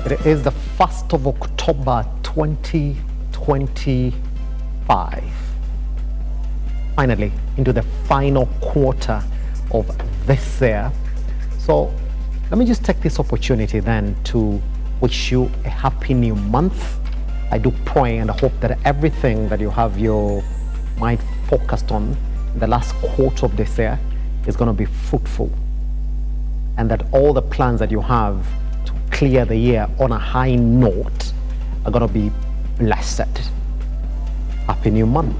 It is the 1st of October 2025. Finally, into the final quarter of this year. So let me just take this opportunity then to wish you a happy new month. I do pray and hope that everything that you have your mind focused on in the last quarter of this year is going to be fruitful, and that all the plans that you have to clear the year on a high note are going to be blessed. Happy new month.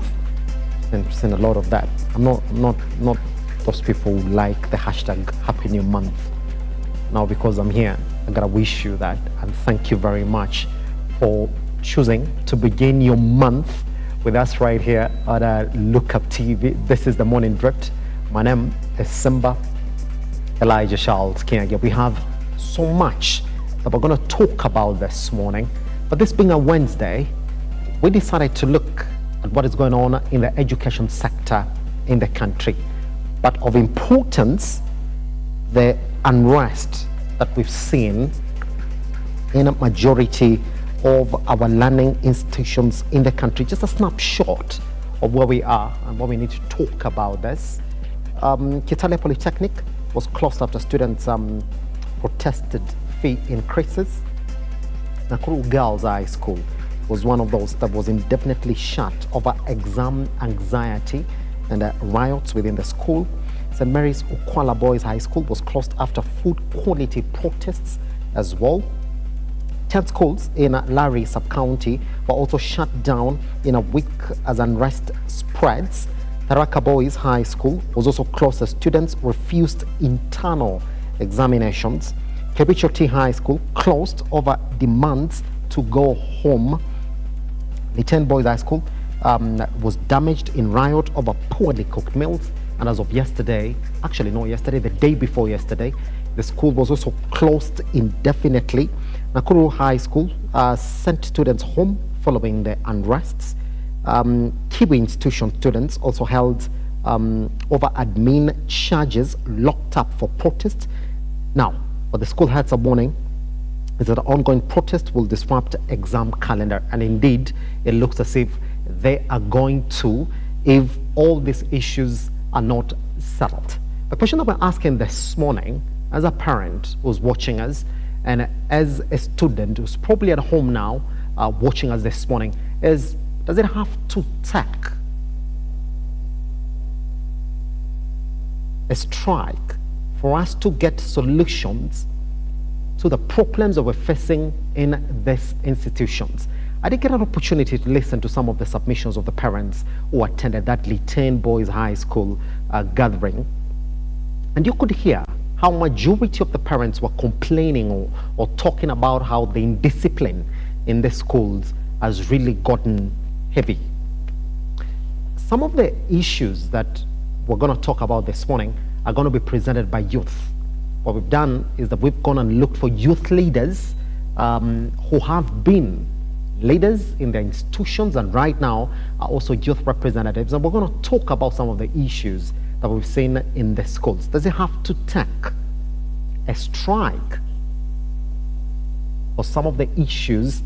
And seen a lot of that. I'm not those people who like the hashtag Happy New Month. Now, because I'm here, I gotta wish you that, and thank you very much for choosing to begin your month with us right here at Look Up TV. This is the Morning Drift. My name is Simba Elijah Charles Kinyage. We have so much that we're going to talk about this morning, but this being a Wednesday, we decided to look at what is going on in the education sector in the country. But of importance, the unrest that we've seen in a majority of our learning institutions in the country. Just a snapshot of where we are and what we need to talk about this. Kitale Polytechnic was closed after students protested fee increases. Nakuru Girls High School was one of those that was indefinitely shut over exam anxiety and riots within the school. St. Mary's Ukwala Boys High School was closed after food quality protests as well. 10 schools in Larry sub-county were also shut down in a week as unrest spreads. Tharaka Boys High School was also closed as students refused internal examinations. Kebichoti High School closed over demands to go home. The 10 Boys High School was damaged in riot over poorly cooked meals. And as of yesterday, actually not yesterday, the day before yesterday, the school was also closed indefinitely. Nakuru High School sent students home following the unrests. Kiwi institution students also held over admin charges locked up for protest. Now, what the school had some warning is that the ongoing protest will disrupt exam calendar, and indeed it looks as if they are going to, if all these issues are not settled. The question that we're asking this morning, as a parent who's watching us and as a student who's probably at home now watching us this morning, is does it have to take a strike for us to get solutions to the problems that we're facing in these institutions? I did get an opportunity to listen to some of the submissions of the parents who attended that Litain Boys High School gathering, and you could hear how majority of the parents were complaining or talking about how the indiscipline in the schools has really gotten heavy. Some of the issues that we're going to talk about this morning are going to be presented by youth. What we've done is that we've gone and looked for youth leaders who have been leaders in their institutions and right now are also youth representatives, and we're going to talk about some of the issues that we've seen in the schools. Does it have to take a strike for some of the issues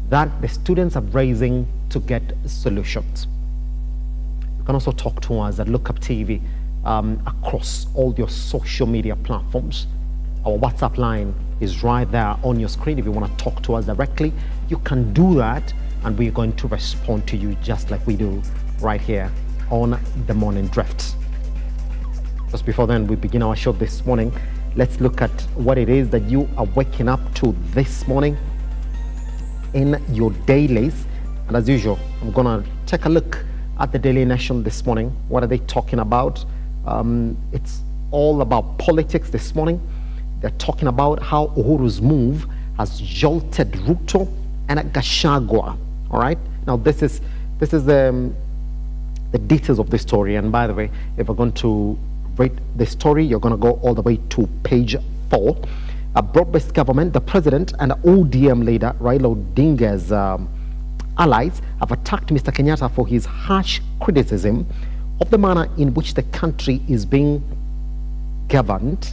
that the students are raising to get solutions? You can also talk to us at Look Up TV across all your social media platforms. Our WhatsApp line is right there on your screen. If you want to talk to us directly, you can do that, and we're going to respond to you just like we do right here on the Morning Drift. Just before then, we begin our show this morning. Let's look at what it is that you are waking up to this morning in your dailies. And as usual, I'm gonna take a look at the Daily Nation this morning. What are they talking about? It's all about politics this morning. They're talking about how Uhuru's move has jolted Ruto and Gachagua. All right. Now this is the details of the story. And by the way, if we're going to read the story, you're going to go all the way to page 4. A broad-based government, the president and ODM leader Raila Odinga's allies have attacked Mr. Kenyatta for his harsh criticism of the manner in which the country is being governed.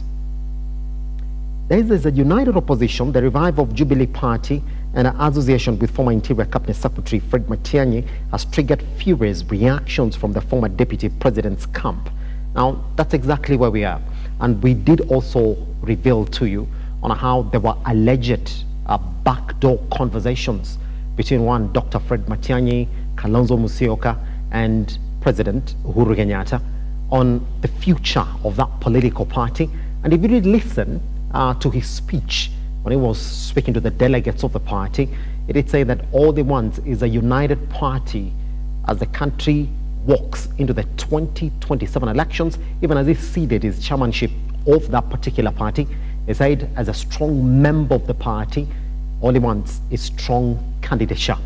There is a united opposition, the revival of Jubilee Party, and an association with former Interior Cabinet Secretary Fred Matiang'i has triggered furious reactions from the former Deputy President's camp. Now, that's exactly where we are. And we did also reveal to you on how there were alleged backdoor conversations between one Dr. Fred Matiang'i, Kalonzo Musyoka, and President Uhuru Kenyatta on the future of that political party. And if you did listen to his speech when he was speaking to the delegates of the party, it did say that all they want is a united party as the country walks into the 2027 elections, even as he ceded his chairmanship of that particular party. He said, as a strong member of the party, all he wants is strong candidature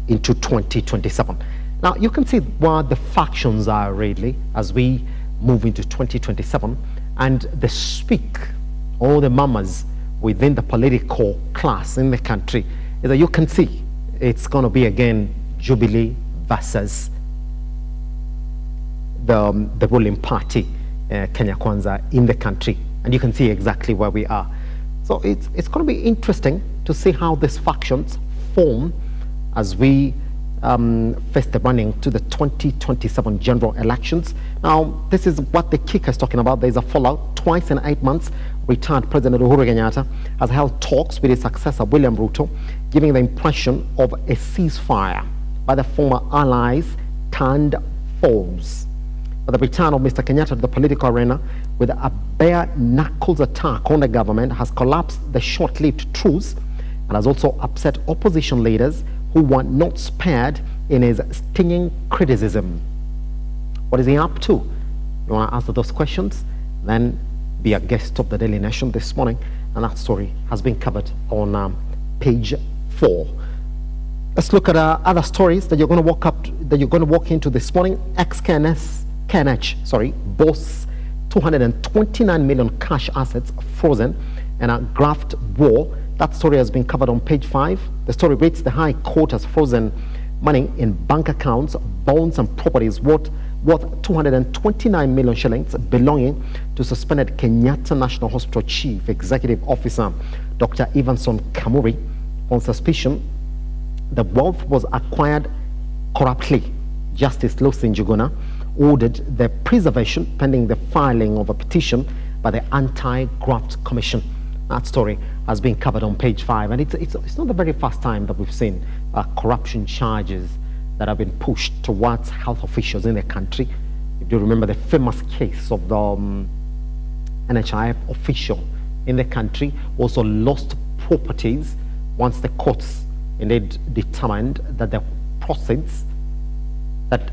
into 2027. Now, you can see what the factions are really as we move into 2027, and they speak, all the mamas within the political class in the country, is that you can see it's going to be again Jubilee versus the ruling party, Kenya Kwanza, in the country, and you can see exactly where we are. So it's going to be interesting to see how these factions form as we face the running to the 2027 general elections. Now, this is what the kicker is talking about. There's a fallout. Twice in 8 months, retired President Uhuru Kenyatta has held talks with his successor, William Ruto, giving the impression of a ceasefire by the former allies turned foes. But the return of Mr. Kenyatta to the political arena with a bare knuckles attack on the government has collapsed the short-lived truce and has also upset opposition leaders who were not spared in his stinging criticism. What is he up to? You want to answer those questions? Then be a guest of the Daily Nation this morning, and that story has been covered on page 4. Let's look at other stories that you're going to walk into this morning. KNH boasts 229 million cash assets frozen and a graft war. That story has been covered on page 5. The story reads, the High Court has frozen money in bank accounts, bonds and properties worth 229 million shillings belonging to suspended Kenyatta National Hospital Chief Executive Officer Dr. Evanson Kamuri on suspicion the wealth was acquired corruptly. Justice Lucy Njuguna ordered their preservation pending the filing of a petition by the Anti-Graft Commission. That story has been covered on page 5, and it's not the very first time that we've seen corruption charges that have been pushed towards health officials in the country. If you remember the famous case of the NHIF official in the country, also lost properties once the courts indeed determined that the proceeds, that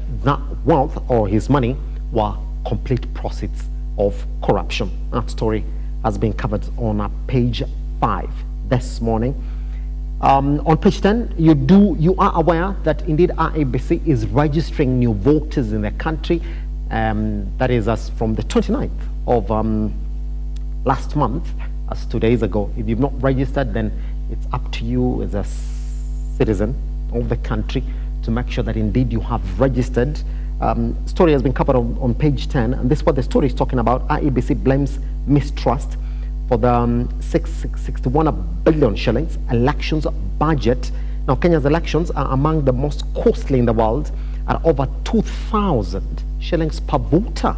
wealth or his money were complete proceeds of corruption. That story has been covered on page 5 this morning. On page 10, you are aware that indeed IEBC is registering new voters in the country. That is as from the 29th of last month, as 2 days ago. If you've not registered, then it's up to you as a citizen of the country to make sure that indeed you have registered. Story has been covered on page 10, and this is what the story is talking about. IEBC blames mistrust for the 61 billion shillings elections budget. Now, Kenya's elections are among the most costly in the world at over 2,000 shillings per voter,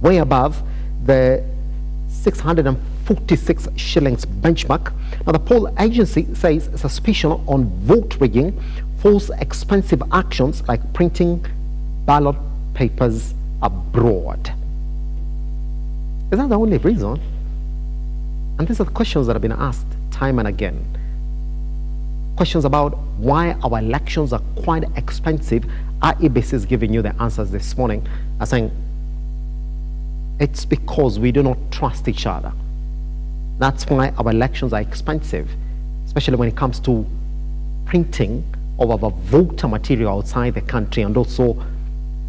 way above the 646 shillings benchmark. Now, the poll agency says suspicion on vote rigging force expensive actions like printing ballot papers abroad. Is that the only reason? And these are the questions that have been asked time and again. Questions about why our elections are quite expensive. IEBC is giving you the answers this morning, saying it's because we do not trust each other. That's why our elections are expensive, especially when it comes to printing of our voter material outside the country, and also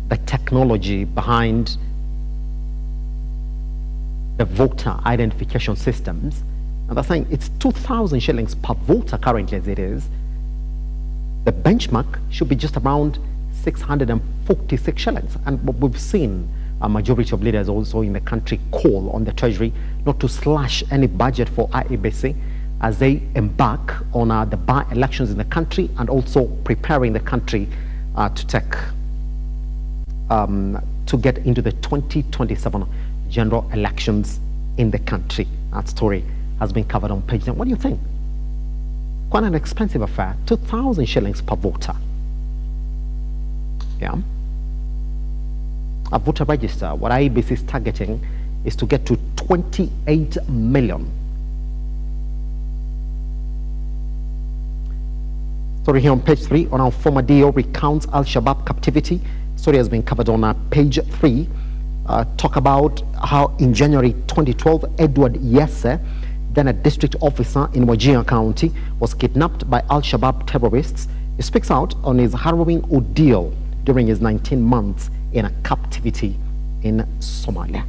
the technology behind the voter identification systems. And they're saying it's 2,000 shillings per voter currently as it is. The benchmark should be just around 646 shillings. And what we've seen a majority of leaders also in the country call on the Treasury not to slash any budget for IEBC as they embark on the by-elections in the country and also preparing the country to get into the 2027 general elections in the country. That story has been covered on page 9. What do you think? Quite an expensive affair, 2,000 shillings per voter. Yeah. A voter register, what IEBC is targeting is to get to 28 million. Story here on page 3 on our former DO recounts Al-Shabaab captivity. Story has been covered on page 3. Talk about how in January 2012, Edward Yesse, then a district officer in Wajir County, was kidnapped by Al-Shabaab terrorists. He speaks out on his harrowing ordeal during his 19 months in a captivity in Somalia.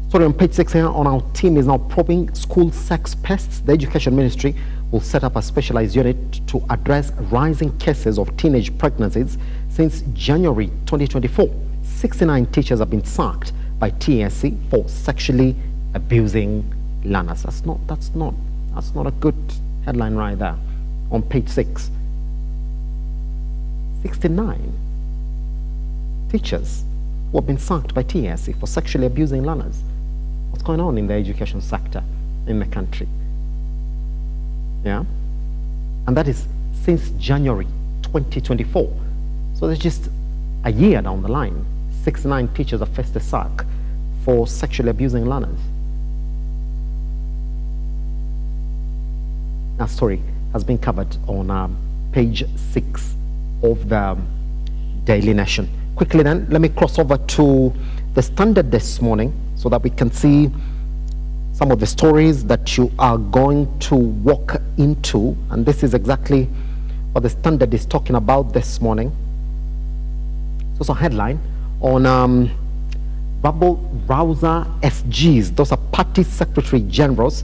Story on page 6 here on our team is now probing school sex pests. The Education Ministry will set up a specialized unit to address rising cases of teenage pregnancies. Since January 2024, 69 teachers have been sacked by TSC for sexually abusing learners. That's not a good headline right there. On page 6, 69 teachers who have been sacked by TSC for sexually abusing learners. What's going on in the education sector in the country? Yeah, and that is since January 2024. So there's just a year down the line, 69 teachers have faced a sack for sexually abusing learners. That story has been covered on page 6 of the Daily Nation. Quickly then, let me cross over to the Standard this morning so that we can see some of the stories that you are going to walk into. And this is exactly what the Standard is talking about this morning. So it's a headline on Rabble Rouser SGs. Those are party secretary generals.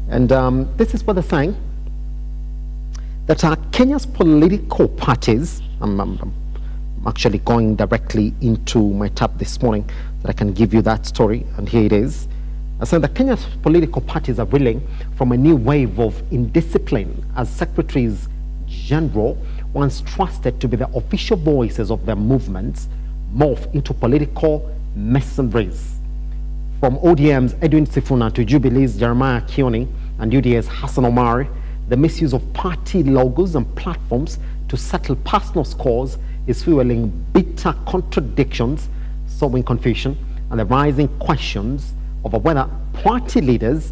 And this is what they're saying, that Kenya's political parties, I'm actually going directly into my tab this morning that I can give you that story, and here it is. I said that Kenya's political parties are reeling from a new wave of indiscipline as secretaries general, once trusted to be the official voices of their movements, morph into political mercenaries. From ODM's Edwin Sifuna to Jubilee's Jeremiah Kioni and UDA's Hassan Omar, the misuse of party logos and platforms to settle personal scores is fueling bitter contradictions, sowing confusion, and the rising questions over whether party leaders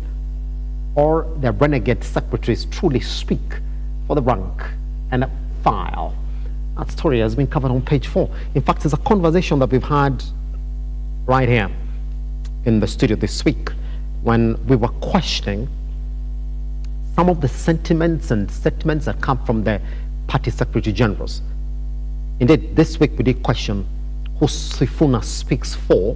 or their renegade secretaries truly speak for the rank and file. That story has been covered on page 4. In fact, it's a conversation that we've had right here in the studio this week when we were questioning some of the sentiments and statements that come from the party secretary generals. Indeed, this week we did question who Sifuna speaks for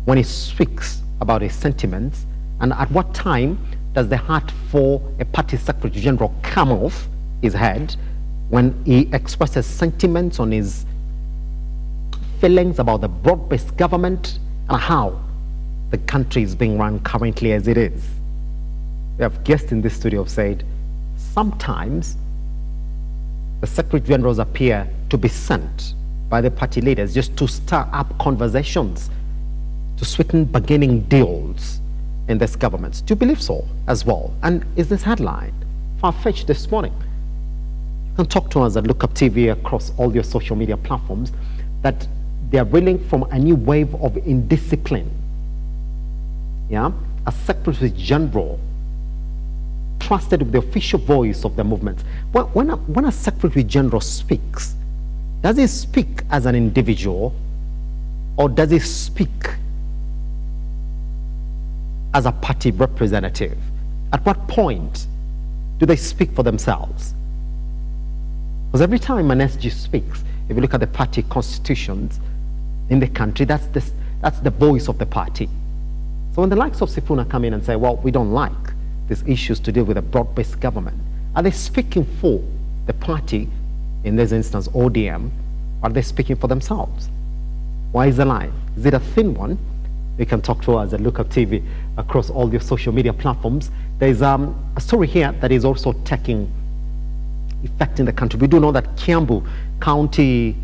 when he speaks about his sentiments, and at what time does the heart for a party secretary general come off his head when he expresses sentiments on his feelings about the broad-based government and how the country is being run currently as it is. We have guests in this studio have said sometimes the secretary generals appear to be sent by the party leaders just to stir up conversations, to sweeten bargaining deals in this government. Do you believe so as well? And is this headline far-fetched this morning? You can talk to us at Look Up TV across all your social media platforms that they are reeling from a new wave of indiscipline. Yeah, a secretary general trusted with the official voice of the movement. When a secretary general speaks, does he speak as an individual or does he speak as a party representative? At what point do they speak for themselves? Because every time an SG speaks, if you look at the party constitutions in the country, that's the voice of the party. So when the likes of Sifuna come in and say, well, we don't like these issues to deal with a broad-based government, are they speaking for the party, in this instance ODM, Are they speaking for themselves? Why is the line? Is it a thin one? You can talk to us at Lookup TV across all your social media platforms. There's a story here that is also taking effect in the country. We do know that Kiambu County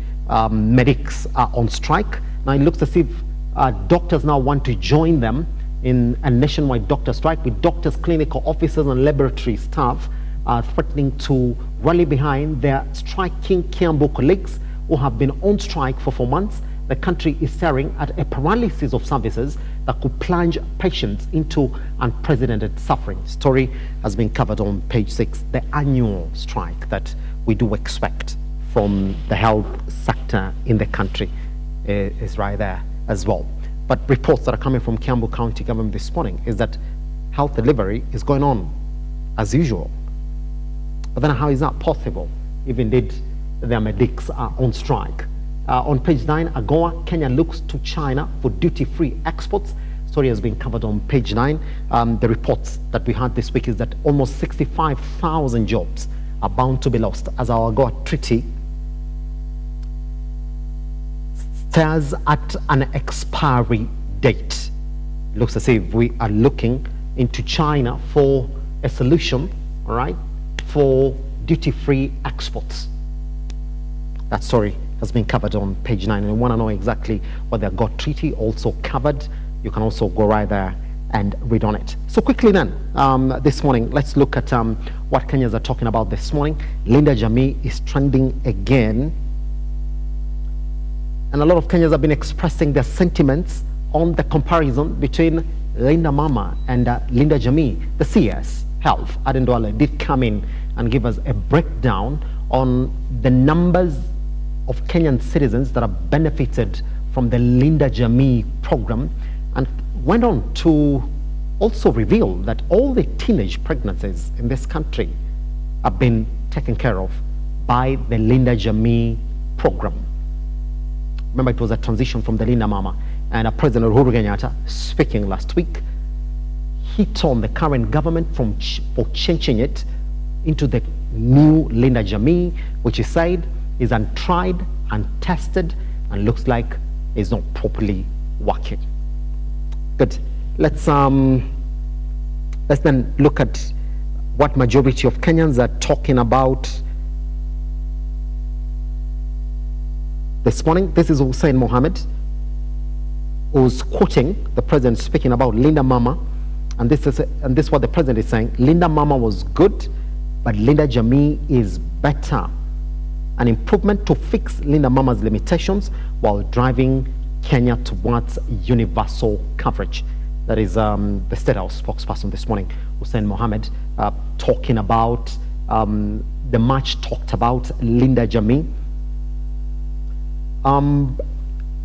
medics are on strike. Now it looks as if doctors now want to join them in a nationwide doctor strike, with doctors, clinical officers, and laboratory staff threatening to rally behind their striking Kiambu colleagues who have been on strike for 4 months. The country is staring at a paralysis of services that could plunge patients into unprecedented suffering. Story has been covered on page 6. The annual strike that we do expect from the health sector in the country is right there as well. But reports that are coming from Kiambu County government this morning is that health delivery is going on as usual. But then how is that possible if indeed their medics are on strike? On page 9, AGOA, Kenya looks to China for duty-free exports. Story has been covered on page 9. The reports that we had this week is that almost 65,000 jobs are bound to be lost as our AGOA treaty stares at an expiry date. Looks as if we are looking into China for a solution, all right, for duty-free exports. That story has been covered on page 9, and you want to know exactly what the AGOA treaty also covered. You can also go right there and read on it. So quickly then, this morning, let's look at what Kenyans are talking about this morning. Linda Jamii is trending again. And a lot of Kenyans have been expressing their sentiments on the comparison between Linda Mama and Linda Jamii. The CS Health, Aden Duale, did come in and give us a breakdown on the numbers of Kenyan citizens that have benefited from the Linda Jamii program, and went on to also reveal that all the teenage pregnancies in this country have been taken care of by the Linda Jamii program. Remember, it was a transition from the Linda Mama, and President Uhuru Kenyatta, speaking last week, hit on the current government for changing it into the new Linda Jamii, which he said is untried, untested, and looks like is not properly working. Good. Let's then look at what majority of Kenyans are talking about this morning. This is Hussein Mohammed, who's quoting the president speaking about Linda Mama, and this is what the president is saying. Linda Mama was good, but Linda Jamii is better. An improvement to fix Linda Mama's limitations while driving Kenya towards universal coverage. That is the State House spokesperson this morning, Hussein Mohammed, talking about the much talked about Linda Jamii.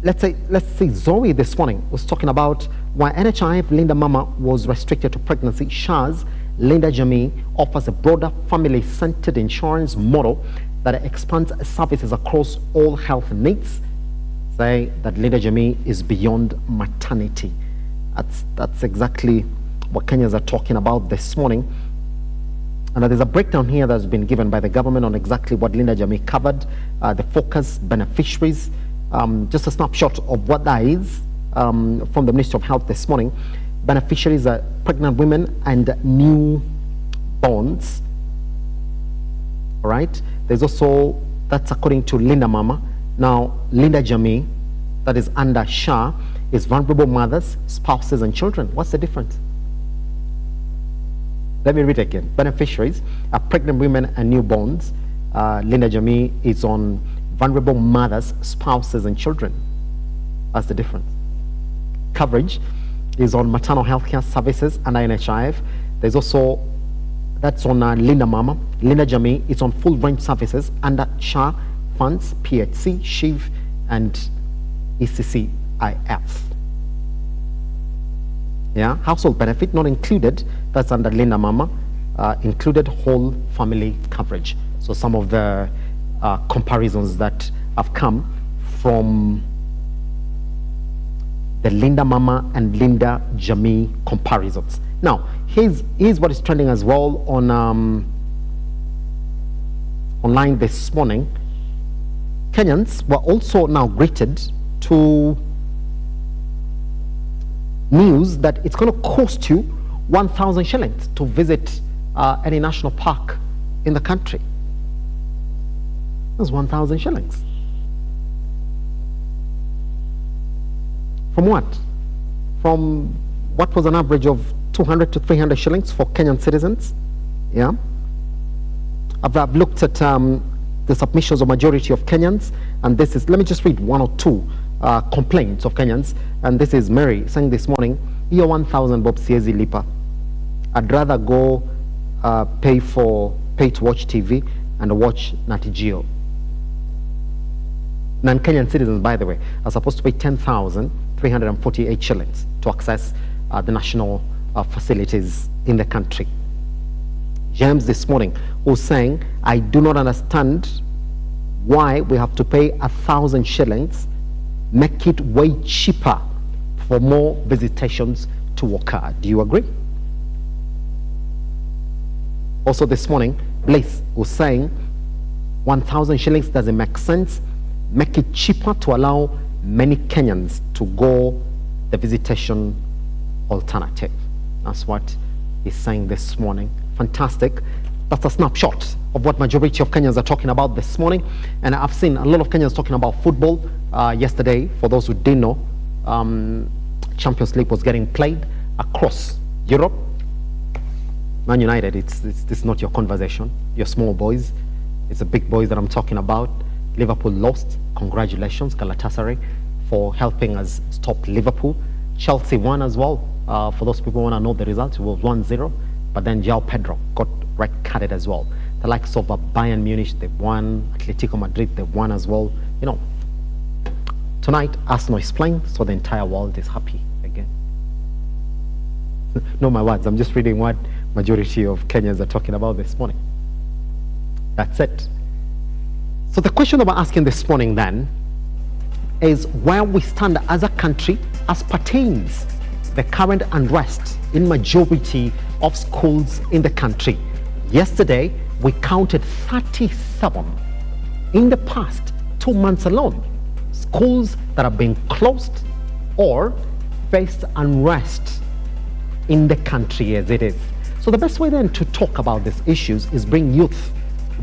Let's say Zoe this morning was talking about why NHIF Linda Mama was restricted to pregnancy. Shaz Linda Jamii offers a broader family-centered insurance model that expands services across all health needs. Say that Linda Jamii is beyond maternity. That's exactly what Kenyans are talking about this morning. And there's a breakdown here that's been given by the government on exactly what Linda Jamii covered, the focus, beneficiaries, just a snapshot of what that is from the Ministry of Health this morning. Beneficiaries are pregnant women and newborns. All right. There's also, that's according to Linda Mama. Now, Linda Jamii, that is under SHA, is vulnerable mothers, spouses, and children. What's the difference? Let me read again. Beneficiaries are pregnant women and newborns. Linda Jamii is on vulnerable mothers, spouses, and children. That's the difference. Coverage is on maternal health care services under NHIF. There's also, that's on Linda Mama. Linda Jamii is on full range services under SHA funds, PHC, SHIV, and ECCIF. Yeah, household benefit not included. That's under Linda Mama. Included whole family coverage. So some of the comparisons that have come from the Linda Mama and Linda Jamii comparisons. Now, here's what is trending as well on online this morning. Kenyans were also now greeted to news that it's going to cost you 1,000 shillings to visit any national park in the country. That's 1,000 shillings. From what? From what was an average of 200 to 300 shillings for Kenyan citizens. Yeah. I've looked at the submissions of majority of Kenyans, and this is, let me just read one or two complaints of Kenyans, and this is Mary saying this morning, "Hiyo 1,000 bob siezi lipa. I'd rather go pay to watch TV and watch Nat Geo." Non-Kenyan citizens, by the way, are supposed to pay 10,348 shillings to access the national facilities in the country. James this morning was saying, "I do not understand why we have to pay 1,000 shillings, make it way cheaper for more visitations to occur." Do you agree? Also this morning, Blaise was saying 1,000 shillings doesn't make sense. Make it cheaper to allow many Kenyans to go the visitation alternative. That's what he's saying this morning. Fantastic. That's a snapshot of what majority of Kenyans are talking about this morning. And I've seen a lot of Kenyans talking about football. Yesterday, for those who didn't know, Champions League was getting played across Europe. Man United, it's not your conversation. You're small boys. It's the big boys that I'm talking about. Liverpool lost. Congratulations, Galatasaray, for helping us stop Liverpool. Chelsea won as well. For those people who want to know the result, it was 1-0. But then João Pedro got red carded as well. The likes of Bayern Munich, they won. Atletico Madrid, they won as well. You know, tonight Arsenal is playing, so the entire world is happy again. No, my words. I'm just reading what majority of Kenyans are talking about this morning. That's it. So the question that we're asking this morning then is where we stand as a country as pertains the current unrest in majority of schools in the country. Yesterday, we counted 37 in the past 2 months alone. Schools that have been closed or faced unrest in the country as it is. So the best way then to talk about these issues is bring youth,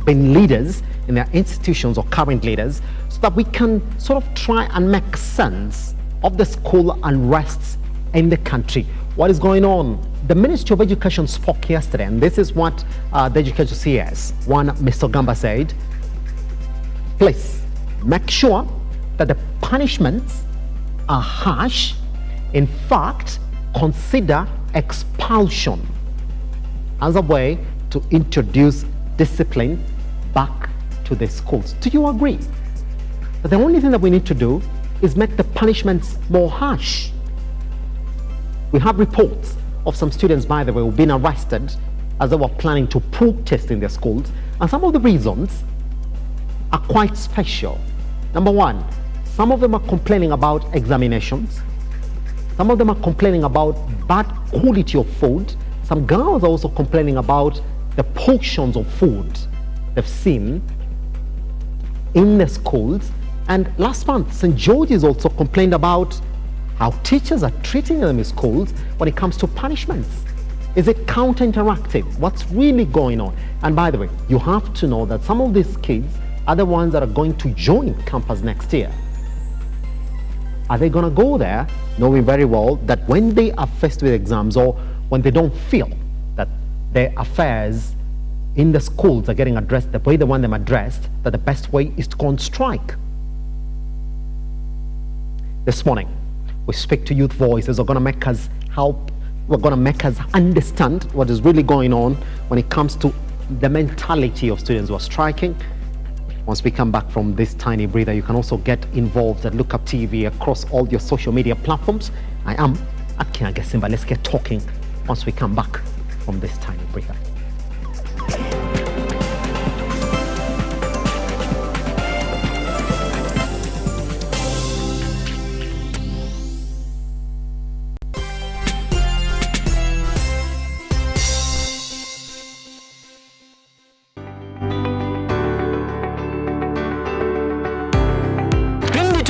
bring leaders in their institutions or current leaders, so that we can sort of try and make sense of the school unrests in the country. What is going on? The Ministry of Education spoke yesterday, and this is what the Education CS, one Mr. Gamba said, please make sure that the punishments are harsh. In fact, consider expulsion as a way to introduce discipline back to the schools. Do you agree? But the only thing that we need to do is make the punishments more harsh. We have reports of some students, by the way, who've been arrested as they were planning to protest in their schools. And some of the reasons are quite special. Number one, some of them are complaining about examinations. Some of them are complaining about bad quality of food. Some girls are also complaining about the portions of food they've seen in the schools. And last month, St. George's also complained about how teachers are treating them in schools when it comes to punishments. Is it counter-interactive? What's really going on? And by the way, you have to know that some of these kids are the ones that are going to join campus next year. Are they going to go there knowing very well that when they are faced with exams or when they don't feel that their affairs in the schools are getting addressed the way they want them addressed, that the best way is to go on strike? This morning, we speak to youth voices who are going to make us help, we're going to make us understand what is really going on when it comes to the mentality of students who are striking. Once we come back from this tiny breather, you can also get involved at Look Up TV across all your social media platforms. I am Akin Agasimba. Let's get talking once we come back from this tiny breather.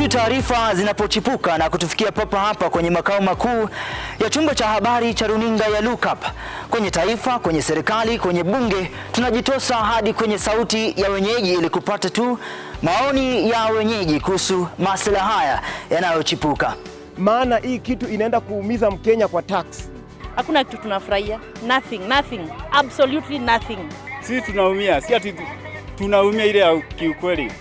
tu taarifa zinapochipuka na kutufikia papa hapa kwenye makao makuu ya chumba cha habari cha runinga ya Lookup. Kwenye taifa, kwenye serikali, kwenye bunge, tunajitosa hadi kwenye sauti ya wenyeji ili kupata tu maoni ya wenyeji kuhusu masuala haya yanayochipuka. Maana hii kitu inaenda kuumiza Mkenya kwa tax. Hakuna kitu tunafurahia. Nothing. Absolutely nothing. Sisi tunaumia, si ati tunaumia ile ya kiukweli.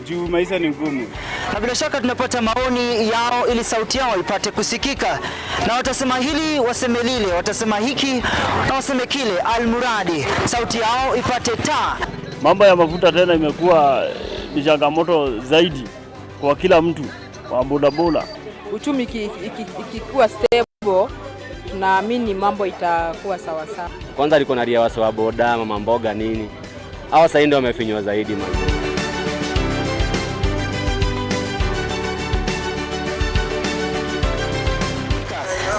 Juu maisha ni ngumu. Na bila shaka tunapata maoni yao ili sauti yao ipate kusikika. Na watasema hili, waseme lile, watasema hiki na waseme kile, almuradi sauti yao ipate taa. Mambo ya mafuta tena imekuwa ni changamoto zaidi kwa kila mtu, kwa bodaboda. Uchumi ikikuwa stable, tunaamini mambo itakuwa sawa sawa. Kwanza liko na ria wa boda, mama mboga nini. Hao sasa ndio wamefinywa zaidi man.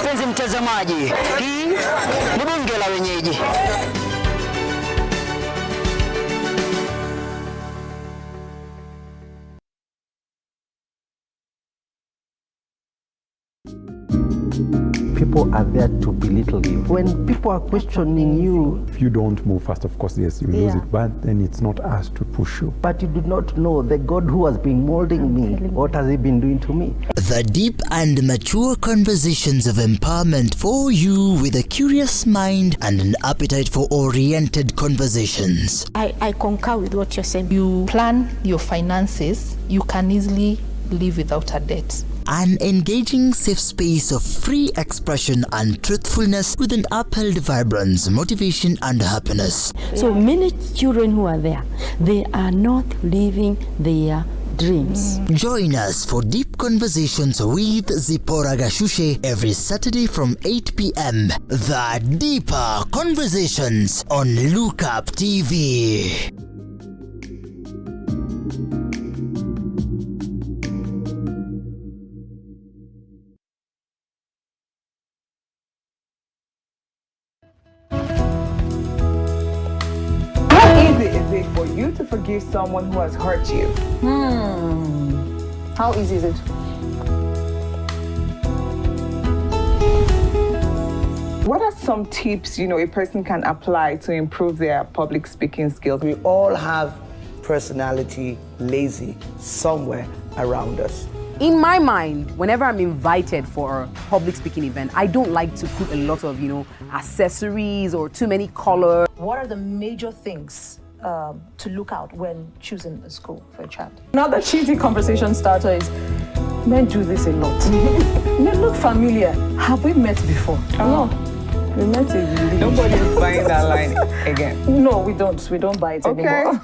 Penzi mtazamaji, hii ni bunge la wenyeji. People are there to belittle you. When people are questioning you, if you don't move fast, of course, yes, you lose it, but then it's not us to push you. But you do not know the God who has been molding me. What has he been doing to me? The deep and mature conversations of empowerment for you with a curious mind and an appetite for oriented conversations. I concur with what you're saying. You plan your finances, you can easily live without a debt. An engaging safe space of free expression and truthfulness with an upheld vibrance, motivation and happiness. So many children who are there, they are not living their dreams. Join us for deep conversations with Zipporah Gashushe every Saturday from 8 p.m. The Deeper Conversations on Lookup TV. For you to forgive someone who has hurt you? How easy is it? What are some tips, a person can apply to improve their public speaking skills? We all have personality lazy somewhere around us. In my mind, whenever I'm invited for a public speaking event, I don't like to put a lot of, accessories or too many colors. What are the major things to look out when choosing a school for a child? Another cheesy conversation starter is, men do this a lot. Men look familiar. Have we met before? No. We met in Nobody is buying that line again. No, we don't. We don't buy it anymore.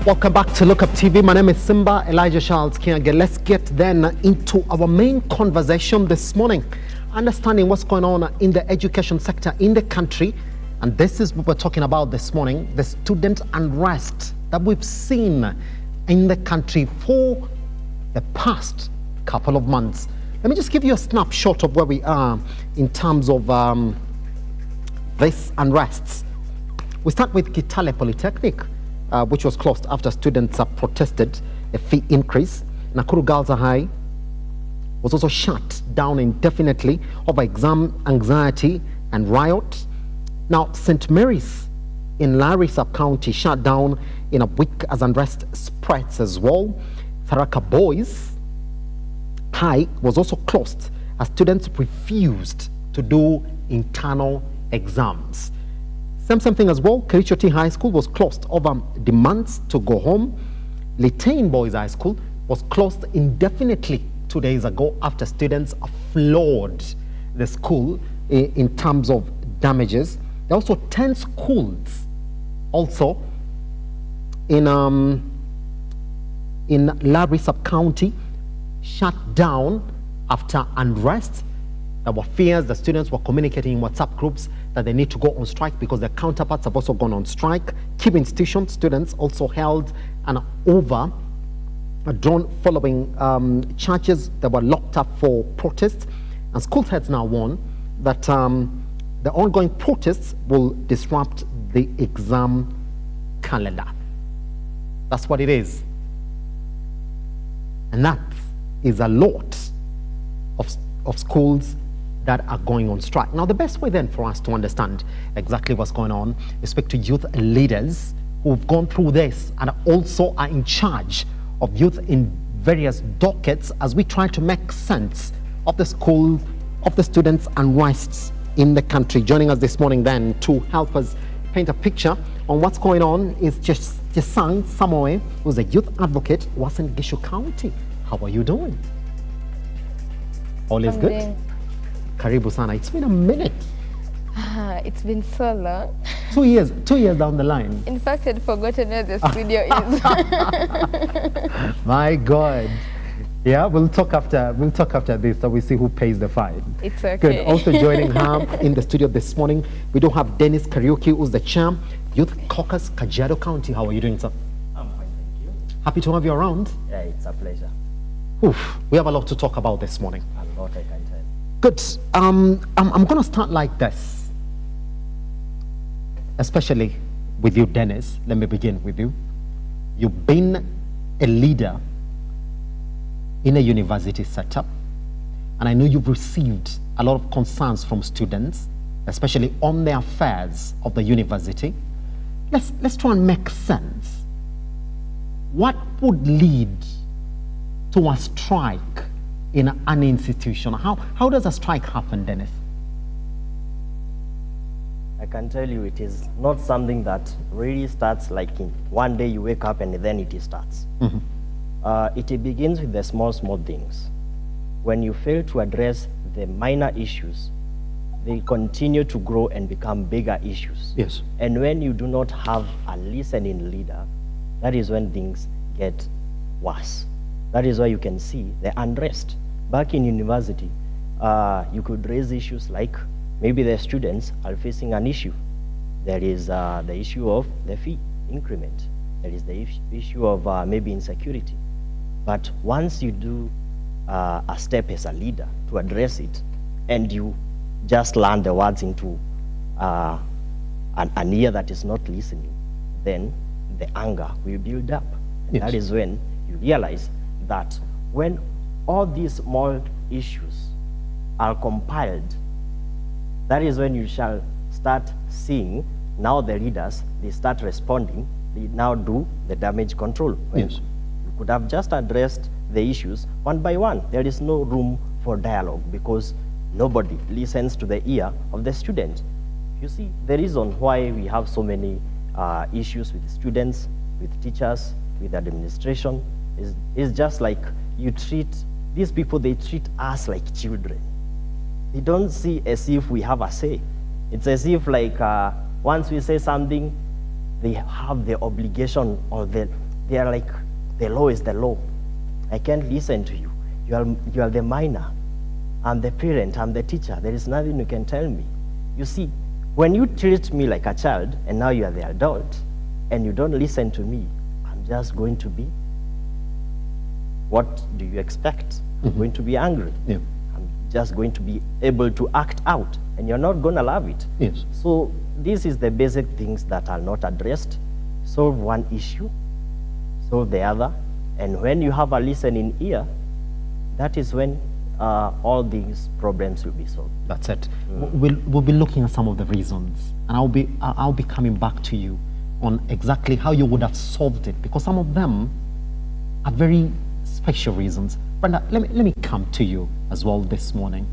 Welcome back to Lookup TV. My name is Simba Elijah Charles Kiage. Let's get then into our main conversation this morning, understanding what's going on in the education sector in the country. And this is what we're talking about this morning, the student unrest that we've seen in the country for the past couple of months. Let me just give you a snapshot of where we are in terms of this unrest. We start with Kitale Polytechnic, which was closed after students protested a fee increase. Nakuru Girls High was also shut down indefinitely over exam anxiety and riot. Now, St. Mary's in Larry Sub-County shut down in a week as unrest spreads as well. Tharaka Boys High was also closed as students refused to do internal exams. Same thing as well. Kerichoti High School was closed over demands to go home. Litane Boys High School was closed indefinitely 2 days ago after students floored the school in terms of damages. There are also 10 schools also in Larry Sub-County shut down after unrest. There were fears that students were communicating in WhatsApp groups that they need to go on strike because their counterparts have also gone on strike. Key institution students also held an over drawn following churches that were locked up for protests, and school heads now warn that the ongoing protests will disrupt the exam calendar. That's what it is. And that is a lot of schools that are going on strike. Now, the best way then for us to understand exactly what's going on is speak to youth leaders who've gone through this and also are in charge of youth in various dockets as we try to make sense of the school, of the students' unrest in the country. Joining us this morning then to help us paint a picture on what's going on is Jesang Samoe, who's a youth advocate, Wasen Gishu County. How are you doing? All is good? Karibu sana. It's been a minute. It's been so long. 2 years down the line. In fact, I'd forgotten where the studio is. My God. Yeah, we'll talk after this, so we see who pays the fine. It's okay. Good. Also joining her in the studio this morning, we do have Dennis Kariuki, who's the chair, Youth Caucus, Kajiado County. How are you doing, sir? I'm fine, thank you. Happy to have you around. Yeah, it's a pleasure. Oof, we have a lot to talk about this morning. A lot, I can tell. Good. I'm going to start like this, especially with you, Dennis. Let me begin with you. You've been a leader in a university setup, and I know you've received a lot of concerns from students, especially on the affairs of the university. Let's try and make sense. What would lead to a strike in an institution? How does a strike happen, Dennis? I can tell you it is not something that really starts like in one day you wake up and then it starts. Mm-hmm. It begins with the small things. When you fail to address the minor issues, they continue to grow and become bigger issues. Yes. And when you do not have a listening leader, that is when things get worse. That is why you can see the unrest. Back in university, you could raise issues like maybe the students are facing an issue. There is the issue of the fee increment. There is the issue of maybe insecurity. But once you do a step as a leader to address it, and you just learn the words into an ear that is not listening, then the anger will build up. And yes. That is when you realize that when all these small issues are compiled, that is when you shall start seeing now the leaders, they start responding, they now do the damage control. Yes. You could have just addressed the issues one by one. There is no room for dialogue because nobody listens to the ear of the student. You see, the reason why we have so many issues with students, with teachers, with administration, is just like you treat, these people, they treat us like children. They don't see as if we have a say. It's as if like once we say something, they have the obligation or they are like, the law is the law. I can't listen to you. You are the minor. I'm the parent, I'm the teacher. There is nothing you can tell me. You see, when you treat me like a child and now you are the adult and you don't listen to me, I'm just going to be, what do you expect? I'm going to be angry. Yeah. I'm just going to be able to act out and you're not going to love it. Yes. So this is the basic things that are not addressed. Solve one issue, solve the other, and when you have a listening ear, that is when all these problems will be solved. That's it. We'll be looking at some of the reasons, and I'll be coming back to you on exactly how you would have solved it, because some of them are very special reasons. Brenda, let me come to you as well this morning.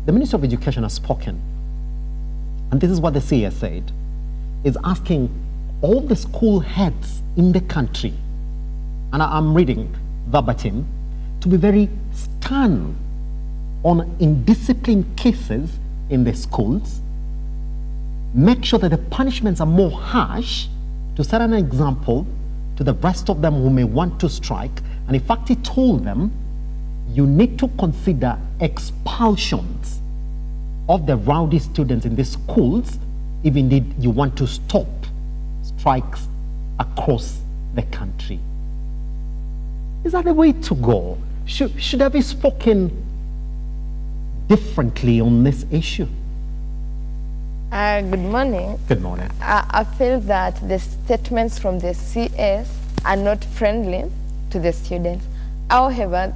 The Minister of Education has spoken, and this is what the CS said, is asking all the school heads in the country, and I'm reading verbatim, to be very stern on indiscipline cases in the schools, make sure that the punishments are more harsh, to set an example to the rest of them who may want to strike. And in fact, he told them, you need to consider expulsions of the rowdy students in the schools if indeed you want to stop strikes across the country. Is that the way to go? Should I be spoken differently on this issue? Good morning. Good morning. I feel that the statements from the CS are not friendly to the students. However,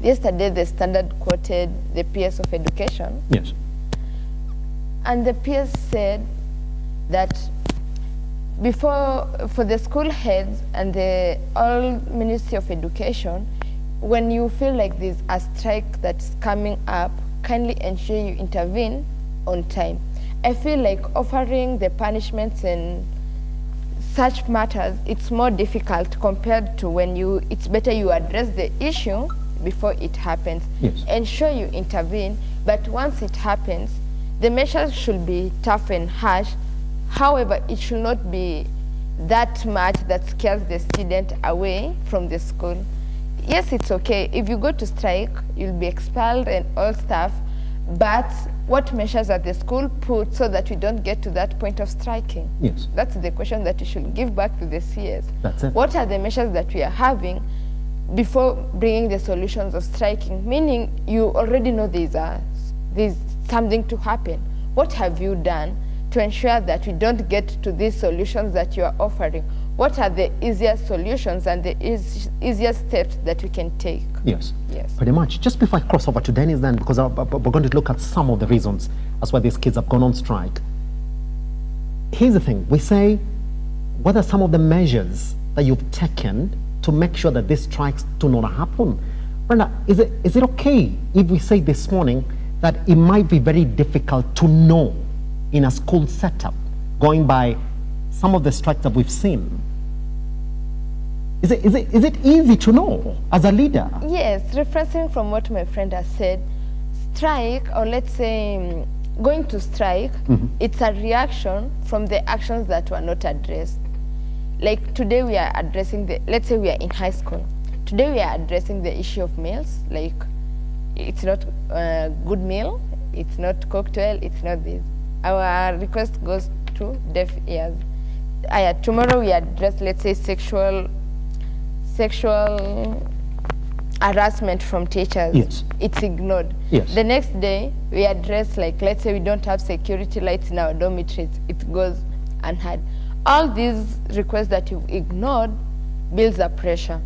yesterday the Standard quoted the PS of Education. Yes. And the PS said that for the school heads and the all Ministry of Education, when you feel like there's a strike that's coming up, kindly ensure you intervene on time. I feel like offering the punishments and such matters, it's more difficult compared to when it's better you address the issue before it happens. Yes. Ensure you intervene, but once it happens, the measures should be tough and harsh. However, it should not be that much that scares the student away from the school. Yes, it's okay. If you go to strike, you'll be expelled and all stuff, but what measures are the school put so that we don't get to that point of striking? Yes. That's the question that you should give back to the CS. That's it. What are the measures that we are having before bringing the solutions of striking? Meaning you already know there's something to happen. What have you done to ensure that we don't get to these solutions that you are offering? What are the easiest solutions and the easiest steps that we can take? Yes. Yes. Pretty much. Just before I cross over to Dennis then, because we're going to look at some of the reasons as why these kids have gone on strike. Here's the thing. We say, what are some of the measures that you've taken to make sure that these strikes do not happen? Brenda, is it okay if we say this morning that it might be very difficult to know in a school setup, going by some of the strikes that we've seen? Is it easy to know as a leader? Yes, referencing from what my friend has said, strike, or let's say going to strike, it's a reaction from the actions that were not addressed. Like today we are addressing let's say we are in high school. Today we are addressing the issue of meals, like it's not a good meal, it's not cocktail, it's not this. Our request goes to deaf ears. Tomorrow we address, let's say, sexual harassment from teachers. Yes. It's ignored. Yes. The next day we address, like, let's say we don't have security lights in our dormitories. It goes unheard. All these requests that you've ignored builds up pressure.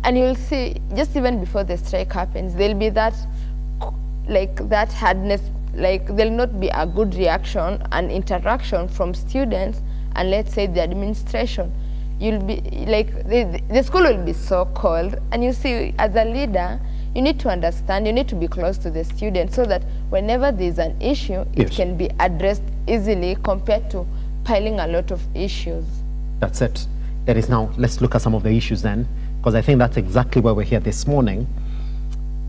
And you'll see, just even before the strike happens, there'll be that hardness, like there'll not be a good reaction and interaction from students and let's say the administration. You'll be like, the school will be so cold, and you see, as a leader, you need to understand, you need to be close to the student so that whenever there's an issue, it can be addressed easily compared to piling a lot of issues. That's it. That is now, let's look at some of the issues then, because I think that's exactly why we're here this morning.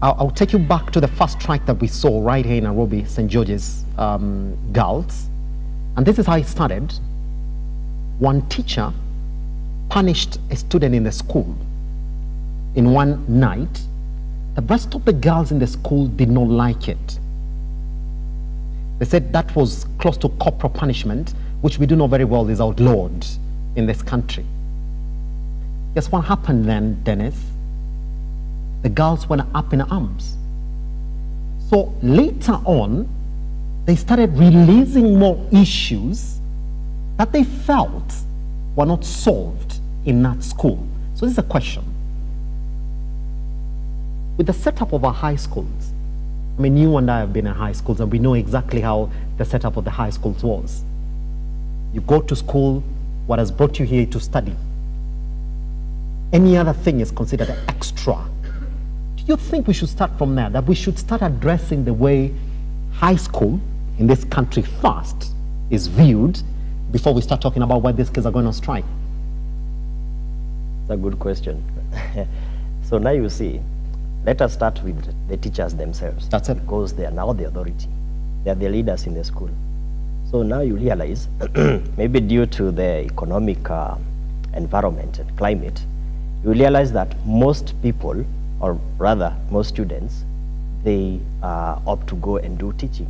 I'll take you back to the first strike that we saw right here in Nairobi, St. George's Girls. And this is how it started. One teacher punished a student in the school in one night. The rest of the girls in the school did not like it. They said that was close to corporal punishment, which we do know very well is outlawed in this country. Guess what happened then, Dennis? The girls went up in arms. So later on, they started releasing more issues that they felt were not solved in that school. So this is a question. With the setup of our high schools, I mean, you and I have been in high schools and we know exactly how the setup of the high schools was. You go to school, what has brought you here to study. Any other thing is considered extra. Do you think we should start from there? That we should start addressing the way high school in this country first is viewed before we start talking about why these kids are going on strike? It's a good question. So now you see, let us start with the teachers themselves. That's it. Because they are now the authority. They are the leaders in the school. So now you realize, maybe due to the economic environment and climate, you realize that most people, or rather most students, they opt to go and do teaching,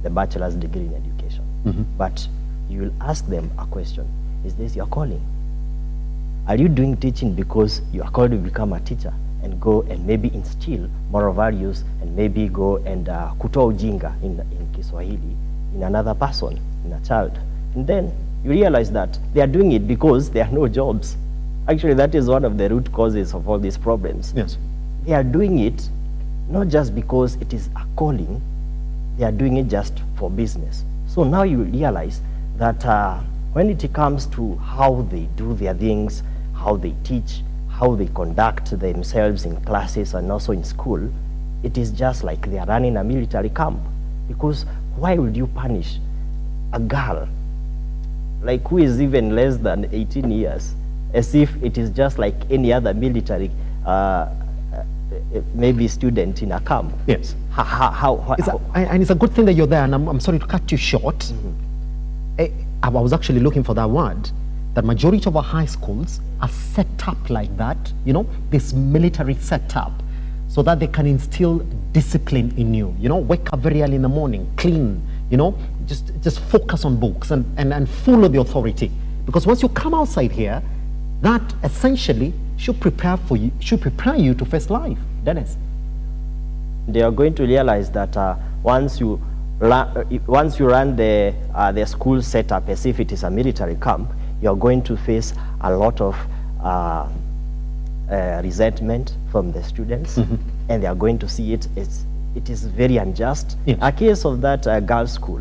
the bachelor's degree in education. But you will ask them a question, is this your calling? Are you doing teaching because you are called to become a teacher and go and maybe instill moral values and maybe go and kutoa ujinga in Kiswahili in another person, in a child? And then you realize that they are doing it because there are no jobs. Actually, that is one of the root causes of all these problems. Yes. They are doing it not just because it is a calling, they are doing it just for business. So now you realize that when it comes to how they do their things, how they teach, how they conduct themselves in classes and also in school, it is just like they are running a military camp. Because why would you punish a girl like who is even less than 18 years as if it is just like any other military maybe student in a camp? Yes. And it's a good thing that you're there, and I'm sorry to cut you short. I was actually looking for that word, that majority of our high schools are set up like that, you know, this military setup, so that they can instill discipline in you. You know, wake up very early in the morning, clean, you know, just focus on books and follow the authority. Because once you come outside here, that essentially should prepare you to face life. Dennis. They are going to realize that once you run the school setup as if it is a military camp, you are going to face a lot of resentment from the students, and they are going to see it is very unjust. Yes. A case of that girls' school,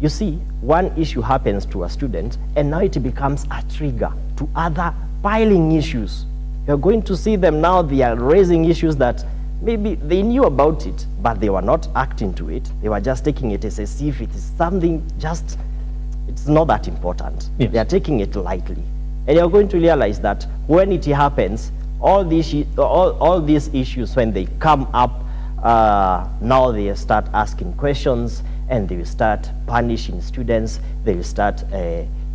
you see, one issue happens to a student, and now it becomes a trigger to other piling issues. You're going to see them now, they are raising issues that maybe they knew about it, but they were not acting to it. They were just taking it as if it is something just, it's not that important. Yes. They are taking it lightly. And you're going to realize that when it happens, all these issues, when they come up, now they start asking questions, and they will start punishing students, they will start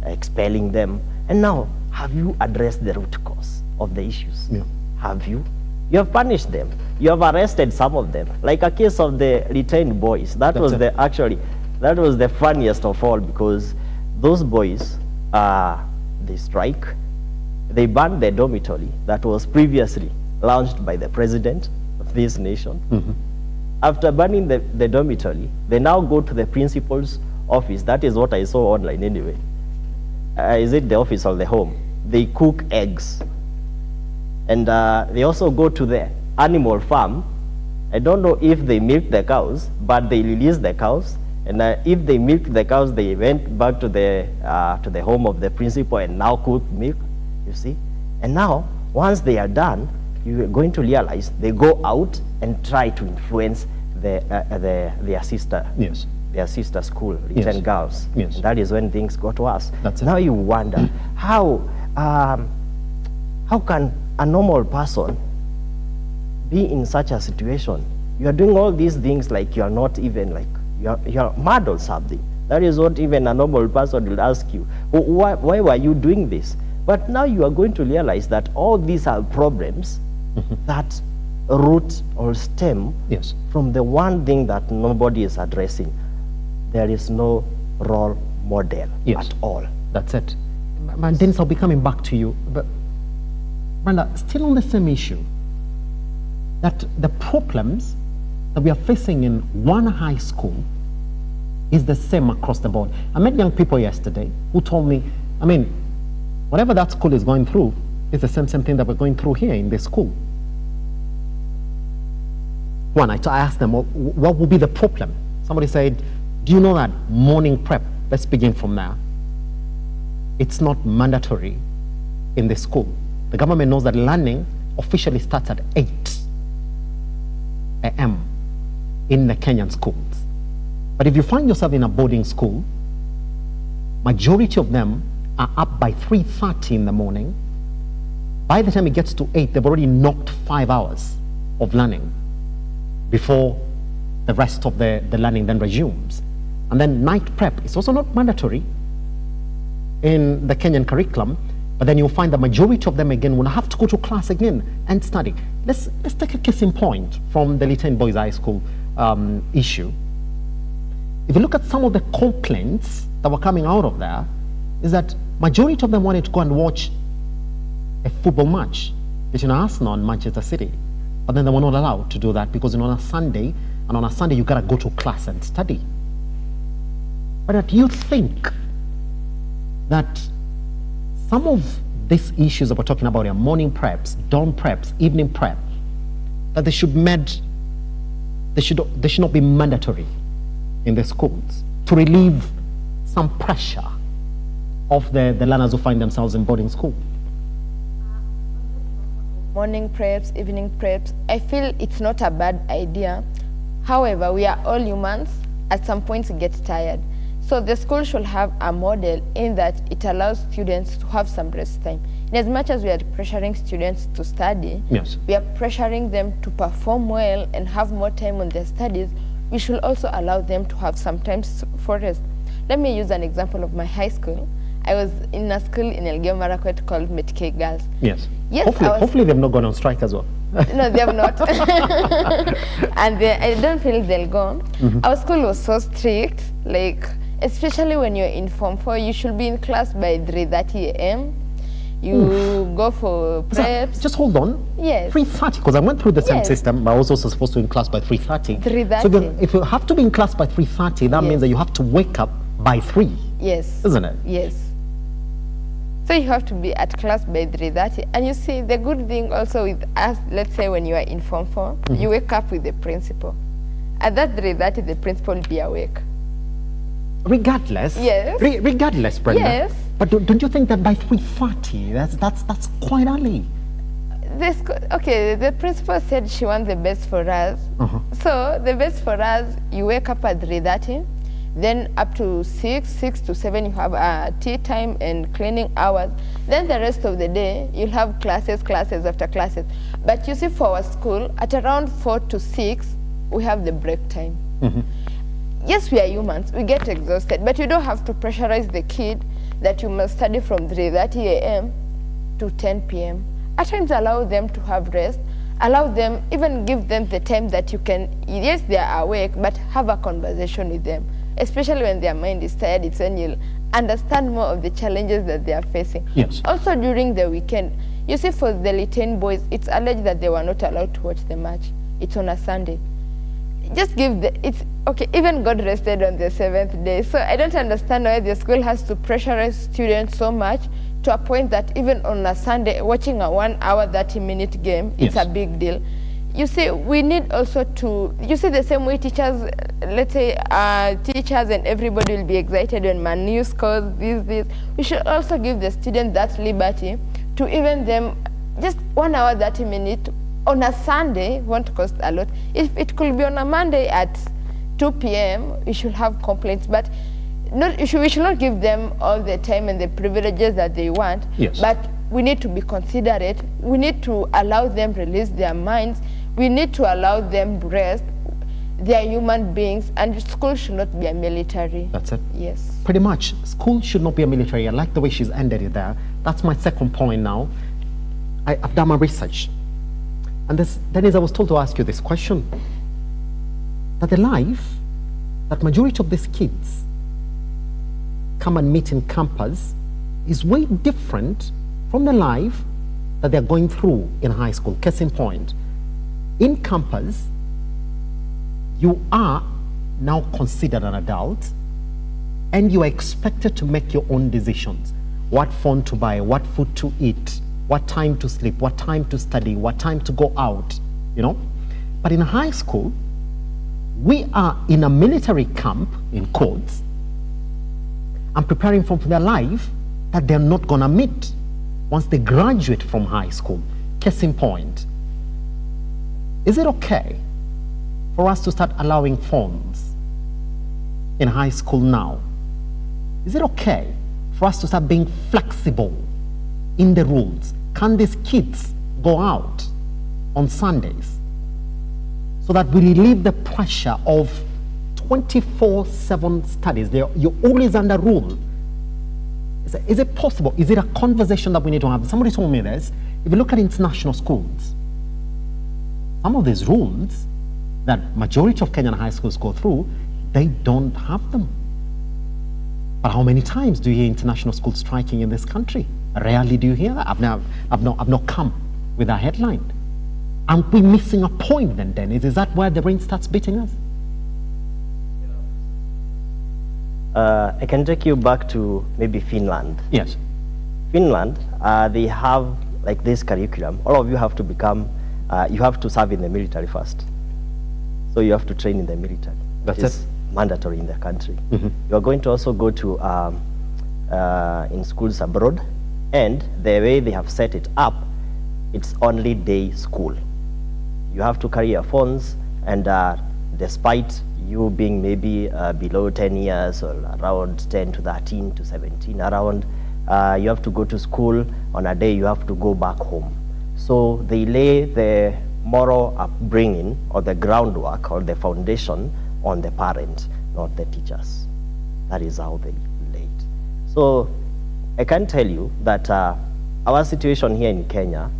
expelling them. And now, have you addressed the root cause of the issues? Yeah. Have you? You have punished them. You have arrested some of them. Like a case of the retained boys. That was the funniest of all, because those boys, they strike. They banned the dormitory that was previously launched by the president of this nation. After banning the dormitory, they now go to the principal's office. That is what I saw online anyway. Is it the office or the home? They cook eggs. And they also go to the animal farm. I don't know if they milk the cows, but they release the cows. And if they milk the cows, they went back to the home of the principal and now cook milk, you see. And now, once they are done, you are going to realize they go out and try to influence their sister. Yes. Their sister school, return girls. Yes. And that is when things got worse. That's now you wonder how can a normal person be in such a situation? You are doing all these things like you are not even like you're mad or something. That is what even a normal person will ask you. Why were you doing this? But now you are going to realize that all these are problems that root or stem from the one thing that nobody is addressing. There is no role model at all. That's it. And Dennis, I'll be coming back to you. But Brenda, still on the same issue, that the problems that we are facing in one high school is the same across the board. I met young people yesterday who told me, I mean, whatever that school is going through is the same thing that we're going through here in this school. One, I asked them, what would be the problem? Somebody said, do you know that morning prep, let's begin from there, it's not mandatory in the school. The government knows that learning officially starts at 8 a.m. in the Kenyan schools. But if you find yourself in a boarding school, majority of them are up by 3:30 in the morning. By the time it gets to 8, they've already knocked 5 hours of learning before the rest of the learning then resumes. And then night prep is also not mandatory in the Kenyan curriculum, but then you'll find the majority of them again will have to go to class again and study. Let's take a case in point from the Little Boys High School issue. If you look at some of the complaints that were coming out of there, is that majority of them wanted to go and watch a football match between Arsenal and Manchester City. But then they were not allowed to do that because on a Sunday, you gotta go to class and study. But do you think that some of these issues that we're talking about here, morning preps, dawn preps, evening prep, that they should not be mandatory in the schools to relieve some pressure of the learners who find themselves in boarding school? Morning preps, evening preps, I feel it's not a bad idea. However, we are all humans. At some point, we get tired. So the school should have a model in that it allows students to have some rest time. In as much as we are pressuring students to study, yes, we are pressuring them to perform well and have more time on their studies. We should also allow them to have some time for rest. Let me use an example of my high school. I was in a school in Elgeyo Marakwet called Metike Girls. Yes. Yes, hopefully they've not gone on strike as well. No, they have not. And I don't feel they'll go. Our school was so strict, like, especially when you're in Form 4, you should be in class by 3:30 a.m. You go for preps. Just hold on. Yes. 3:30, because I went through the same system, but I was also supposed to be in class by 3:30. 3:30. So if you have to be in class by 3:30, that means that you have to wake up by 3. Yes. Isn't it? Yes. So you have to be at class by 3:30. And you see, the good thing also with us, let's say when you are in Form 4, you wake up with the principal. At that 3:30, the principal will be awake. Regardless? Yes. Regardless, Brenda? Yes. But don't you think that by 3:30, that's quite early? Okay, the principal said she wants the best for us. So the best for us, you wake up at 3:30, then up to 6 to 7, you have tea time and cleaning hours. Then the rest of the day, you'll have classes after classes. But you see, for our school, at around 4 to 6, we have the break time. Yes, we are humans, we get exhausted, but you don't have to pressurize the kid that you must study from 3:30 a.m. to 10 p.m. At times, allow them to have rest, allow them, even give them the time that you can, yes, they are awake, but have a conversation with them. Especially when their mind is tired, it's when you'll understand more of the challenges that they are facing. Yes. Also during the weekend, you see, for the Litain boys, it's alleged that they were not allowed to watch the match. It's on a Sunday. Just give it's okay, even God rested on the 7th day. So I don't understand why the school has to pressurize students so much to a point that even on a Sunday, watching a 1 hour, 30-minute game, it's a big deal. You see, we need also to, you see, the same way teachers, let's say teachers and everybody will be excited when Manu scores this. We should also give the students that liberty to even them, just 1 hour, 30 minutes on a Sunday won't cost a lot. If it could be on a Monday at 2 p.m., we should have complaints, but we should not give them all the time and the privileges that they want. Yes. But we need to be considerate. We need to allow them release their minds. We need to allow them rest. They are human beings, and school should not be a military. That's it? Yes. Pretty much. School should not be a military. I like the way she's ended it there. That's my second point now. I've done my research. And Denise, I was told to ask you this question. That the life that majority of these kids come and meet in campus is way different from the life that they're going through in high school. Case in point, in campus, you are now considered an adult and you are expected to make your own decisions. What phone to buy, what food to eat, what time to sleep, what time to study, what time to go out, you know? But in high school, we are in a military camp, in quotes, and preparing for their life that they're not gonna meet once they graduate from high school. Case in point, is it okay for us to start allowing phones in high school now? Is it okay for us to start being flexible in the rules? Can these kids go out on Sundays so that we relieve the pressure of 24/7 studies? You're always under rule. Is it possible? Is it a conversation that we need to have? Somebody told me this. If you look at international schools, some of these rules that majority of Kenyan high schools go through, they don't have them. But how many times do you hear international schools striking in this country? Rarely do you hear that. I've not come with a headline. Aren't we missing a point then, Dennis? Is that where the rain starts beating us? I can take you back to maybe Finland. Yes. Finland, they have like this curriculum. All of you have to become, you have to serve in the military first. So you have to train in the military. That's it. Mandatory in the country. Mm-hmm. You are going to also go to in schools abroad, and the way they have set it up, it's only day school. You have to carry your phones, and despite you being maybe below 10 years or around 10 to 13 to 17 around, you have to go to school. On a day you have to go back home. So they lay the moral upbringing or the groundwork or the foundation on the parent, not the teachers. That is how they lay it. So I can tell you that our situation here in Kenya,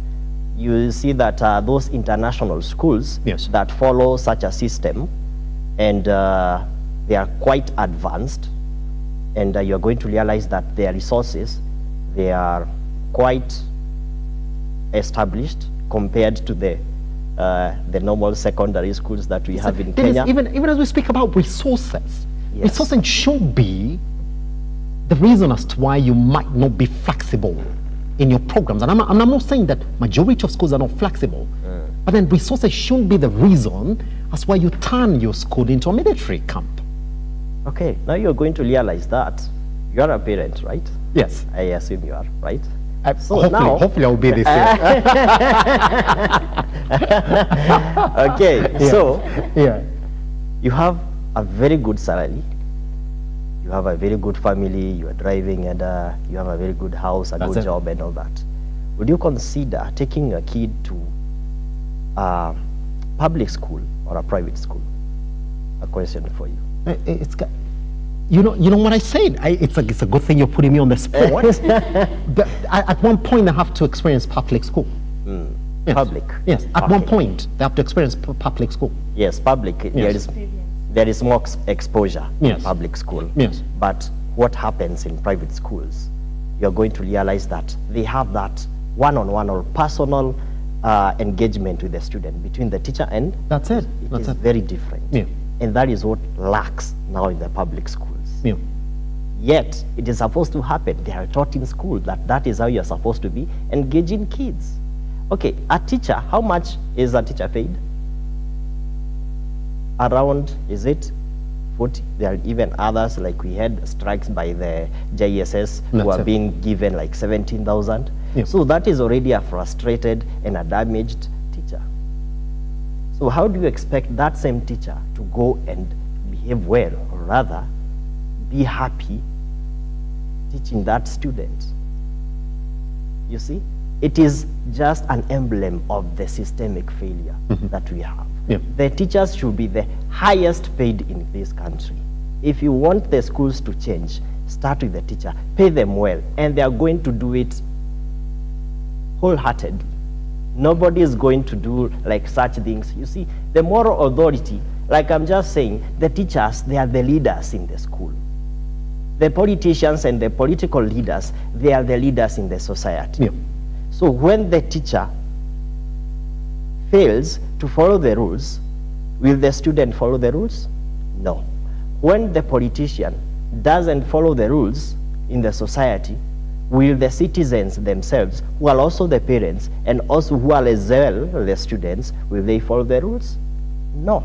you see that those international schools that follow such a system, and they are quite advanced, and you're going to realize that their resources, they are quite established compared to the normal secondary schools that we have in Kenya. Even as we speak about resources, resources should be the reason as to why you might not be flexible in your programs. And I'm not saying that majority of schools are not flexible, but then resources shouldn't be the reason as why you turn your school into a military camp. Okay, now you're going to realize that you are a parent, right? Yes. I assume you are, right? So hopefully I'll be this year. Okay, so yeah, you have a very good salary, you have a very good family, you are driving, and you have a very good house, a good job and all that. Would you consider taking a kid to a public school or a private school? A question for you. It's you know what I said. It's a good thing you're putting me on the spot. But at one point, they have to experience public school. Yes. Public. Yes. At one point, they have to experience public school. Yes, public. Yes. There is more exposure in public school. Yes. But what happens in private schools? You're going to realize that they have that one-on-one or personal engagement with the student between the teacher and that's it. It is very different. Yeah. And that is what lacks now in the public schools. Yeah. Yet, it is supposed to happen. They are taught in school that is how you're supposed to be engaging kids. Okay, a teacher, how much is a teacher paid? Around, is it 40? There are even others, like we had strikes by the JSS who are being given like 17,000. Yeah. So that is already a frustrated and a damaged teacher. So how do you expect that same teacher to go and behave well, or rather be happy teaching that student? You see, it is just an emblem of the systemic failure that we have. Yeah. The teachers should be the highest paid in this country. If you want the schools to change, start with the teacher, pay them well, and they are going to do it wholeheartedly. Nobody is going to do like such things. You see, the moral authority, like I'm just saying, the teachers, they are the leaders in the school. The politicians and the political leaders, they are the leaders in the society. Yeah. So when the teacher fails to follow the rules, will the student follow the rules? No. When the politician doesn't follow the rules in the society, will the citizens themselves, who are also the parents and also who are as well the students, will they follow the rules? No.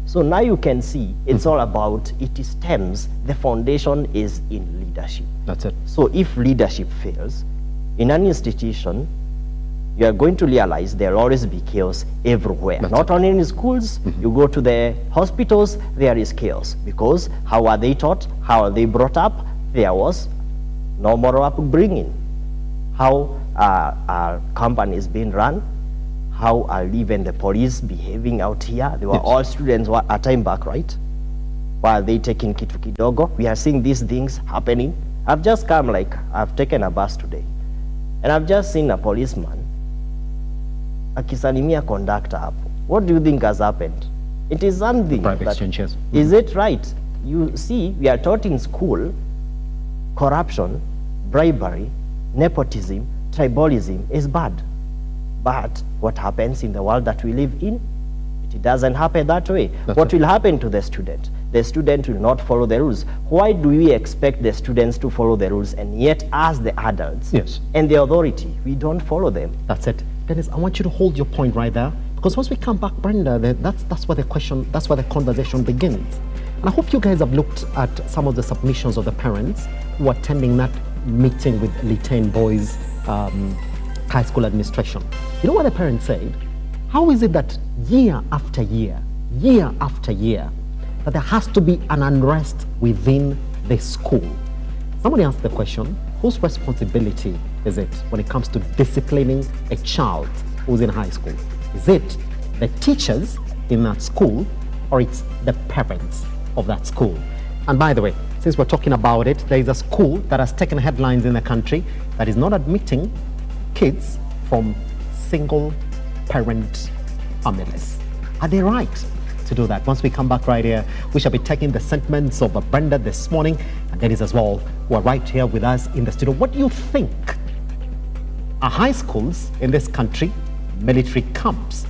So now you can see it's all about, it stems, the foundation is in leadership. That's it. So if leadership fails in an institution, you are going to realize there will always be chaos everywhere. Not only in schools, you go to the hospitals, there is chaos. Because how are they taught? How are they brought up? There was no moral upbringing. How are companies being run? How are even the police behaving out here? They were all students a time back, right? While they taking kitu kidogo, we are seeing these things happening. I've just come, like, I've taken a bus today, and I've just seen a policeman akisalimia conductor hapo. What do you think has happened? It is something private that, exchanges. Is it right? You see, we are taught in school corruption, bribery, nepotism, tribalism is bad. But what happens in the world that we live in? It doesn't happen that way. What will happen to the student? The student will not follow the rules. Why do we expect the students to follow the rules, and yet as the adults and the authority, we don't follow them? That's it. Dennis, I want you to hold your point right there, because once we come back, Brenda, that's where the conversation begins. And I hope you guys have looked at some of the submissions of the parents who are attending that meeting with Litain Boys High School administration. You know what the parents said? How is it that year after year, that there has to be an unrest within the school? Somebody asked the question, whose responsibility is it when it comes to disciplining a child who's in high school? Is it the teachers in that school, or it's the parents of that school? And by the way, since we're talking about it, there is a school that has taken headlines in the country that is not admitting kids from single parent families. Are they right to do that? Once we come back right here, we shall be taking the sentiments of Brenda this morning, and Dennis as well, who are right here with us in the studio. What do you think? Are high schools in this country military camps?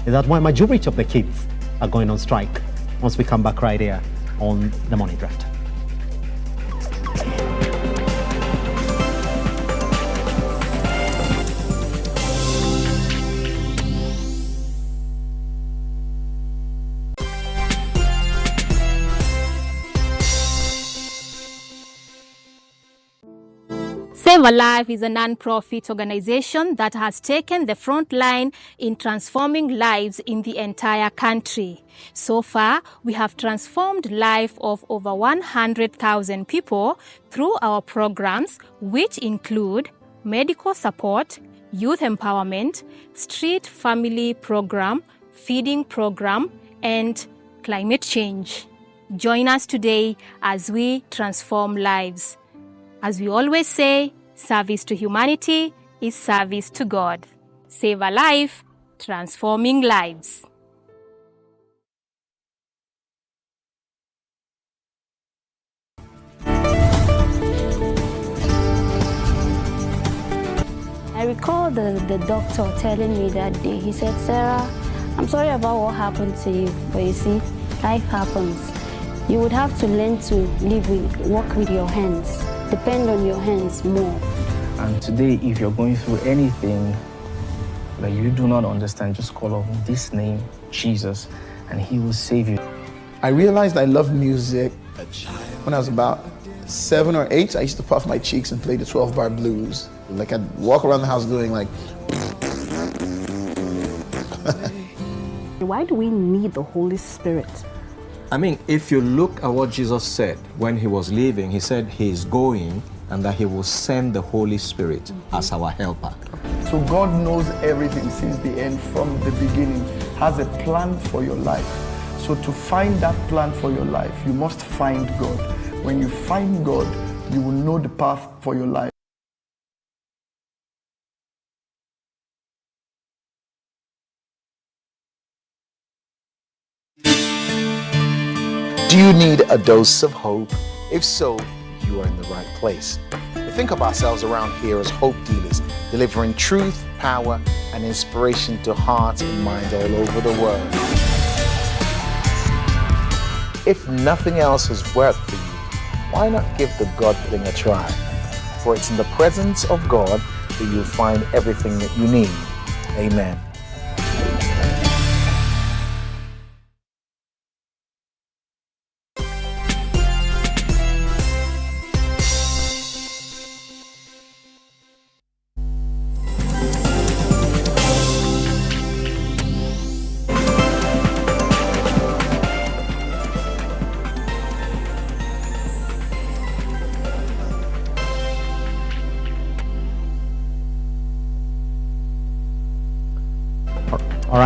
Is that why majority of the kids are going on strike? Once we come back right here on The Morning Draft. Save a Life is a non-profit organization that has taken the front line in transforming lives in the entire country. So far, we have transformed life of over 100,000 people through our programs, which include medical support, youth empowerment, street family program, feeding program, and climate change. Join us today as we transform lives. As we always say, service to humanity is service to God. Save a life, transforming lives. I recall the doctor telling me that day, he said, Sarah, I'm sorry about what happened to you, but you see, life happens. You would have to learn to work with your hands, depend on your hands more. And today, if you're going through anything that you do not understand, just call on this name, Jesus, and he will save you. I realized I loved music when I was about 7 or 8. I used to puff my cheeks and play the 12-bar blues. Like I'd walk around the house doing like... Why do we need the Holy Spirit? I mean, if you look at what Jesus said when he was leaving, he said he is going and that he will send the Holy Spirit as our helper. So God knows everything since the end, from the beginning, has a plan for your life. So to find that plan for your life, you must find God. When you find God, you will know the path for your life. Do you need a dose of hope? If so, you are in the right place. We think of ourselves around here as hope dealers, delivering truth, power, and inspiration to hearts and minds all over the world. If nothing else has worked for you, why not give the God thing a try? For it's in the presence of God that you'll find everything that you need. Amen.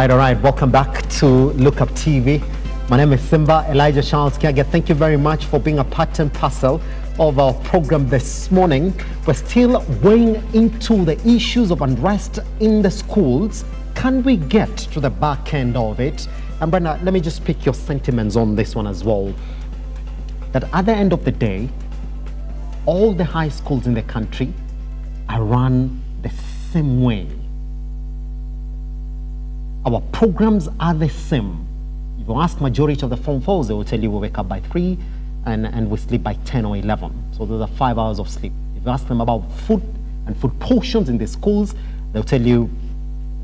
All right. Welcome back to Look Up TV. My name is Simba Elijah Charles Kiage. Thank you very much for being a part and parcel of our program this morning. We're still weighing into the issues of unrest in the schools. Can we get to the back end of it? And Brenda, let me just pick your sentiments on this one as well. That at the end of the day, all the high schools in the country are run the same way. Our programs are the same. If you ask majority of the Form 4s, they will tell you we wake up by 3 and we sleep by 10 or 11. So those are 5 hours of sleep. If you ask them about food and food portions in the schools, they'll tell you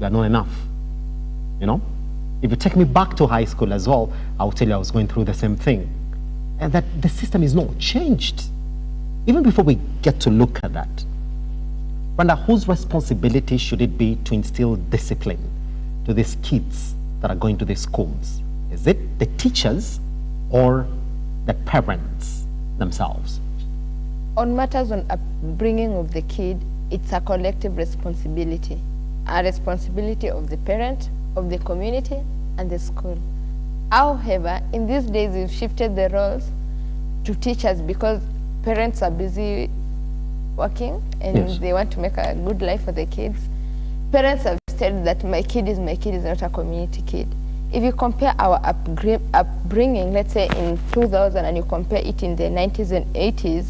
they're not enough. You know? If you take me back to high school as well, I'll tell you I was going through the same thing. And that the system is not changed. Even before we get to look at that, Brenda, whose responsibility should it be to instill discipline to these kids that are going to these schools? Is it the teachers or the parents themselves? On matters on upbringing of the kid, it's a collective responsibility. A responsibility of the parent, of the community, and the school. However, in these days, we've shifted the roles to teachers because parents are busy working and they want to make a good life for the kids. Parents have said that my kid is not a community kid. If you compare our upbringing, let's say in 2000, and you compare it in the 90s and 80s,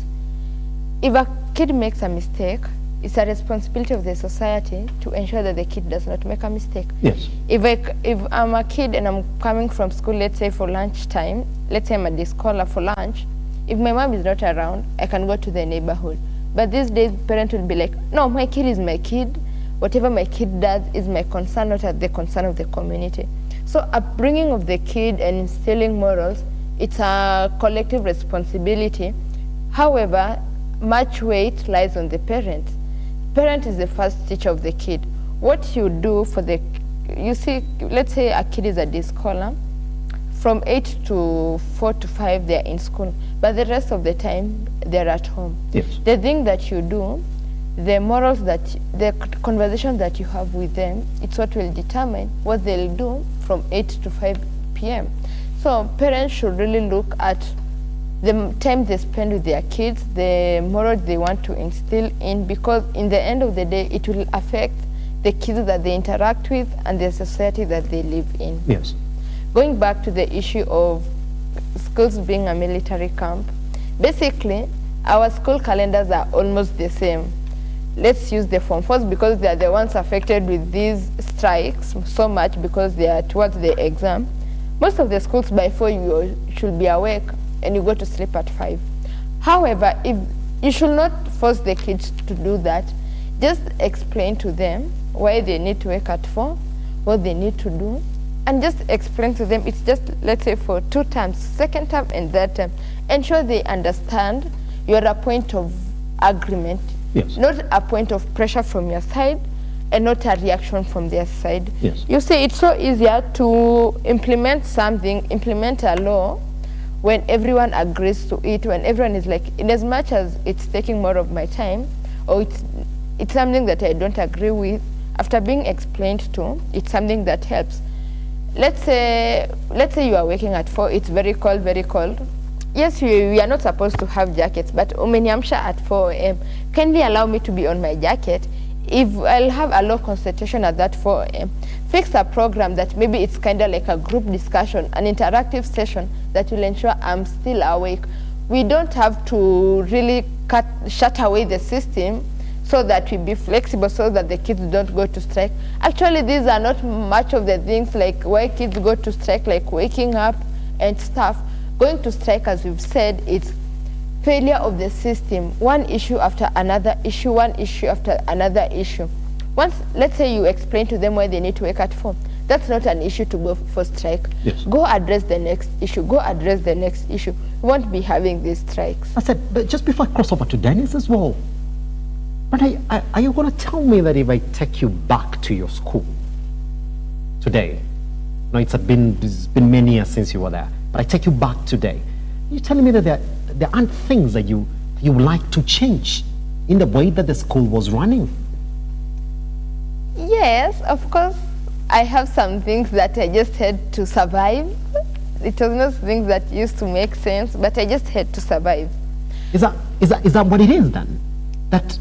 if a kid makes a mistake, it's a responsibility of the society to ensure that the kid does not make a mistake. Yes. If I'm a kid and I'm coming from school, let's say for lunchtime, let's say I'm a day scholar for lunch, if my mom is not around, I can go to the neighborhood. But these days, parents will be like, no, my kid is my kid. Whatever my kid does is my concern, not the concern of the community. So upbringing of the kid and instilling morals, it's a collective responsibility. However, much weight lies on the parent. Parent is the first teacher of the kid. What you do for the, you see, let's say a kid is a day scholar, from 8 to 4 to 5 they're in school, but the rest of the time they're at home. Yes. The thing that you do, the morals that, the conversation that you have with them, it's what will determine what they'll do from 8 to 5 p.m. So parents should really look at the time they spend with their kids, the morals they want to instill in, because in the end of the day, it will affect the kids that they interact with and the society that they live in. Yes. Going back to the issue of schools being a military camp, basically, our school calendars are almost the same. Let's use the Form 4s because they are the ones affected with these strikes so much because they are towards the exam. Most of the schools by 4 you should be awake and you go to sleep at 5. However, if you should not force the kids to do that, just explain to them why they need to wake at 4, what they need to do, and just explain to them, it's just, let's say, for 2 terms, second term and third term. Ensure they understand you're a point of agreement, yes, not a point of pressure from your side, and not a reaction from their side. Yes. You see, it's so easier to implement something, implement a law, when everyone agrees to it, when everyone is like, in as much as it's taking more of my time, or it's something that I don't agree with, after being explained to, it's something that helps. Let's say you are waking at 4, it's very cold, very cold. Yes, we are not supposed to have jackets, but umeniamsha at 4 a.m. Kindly allow me to be on my jacket. If I'll have a low concentration at that 4 a.m., fix a program that maybe it's kind of like a group discussion, an interactive session that will ensure I'm still awake. We don't have to really shut away the system so that we be flexible so that the kids don't go to strike. Actually, these are not much of the things like why kids go to strike, like waking up and stuff. Going to strike, as we've said, it's failure of the system, one issue after another issue, one issue after another issue. Once, let's say you explain to them why they need to wake at 4, that's not an issue to go for strike. Yes. Go address the next issue, go address the next issue. We won't be having these strikes. I said, but just before I cross over to Dennis as well, but are you going to tell me that if I take you back to your school today, no, it's been many years since you were there, but I take you back today, you're telling me that there aren't things that you would like to change in the way that the school was running? Yes, of course. I have some things that I just had to survive. It was not things that used to make sense, but I just had to survive. Is that what it is then? That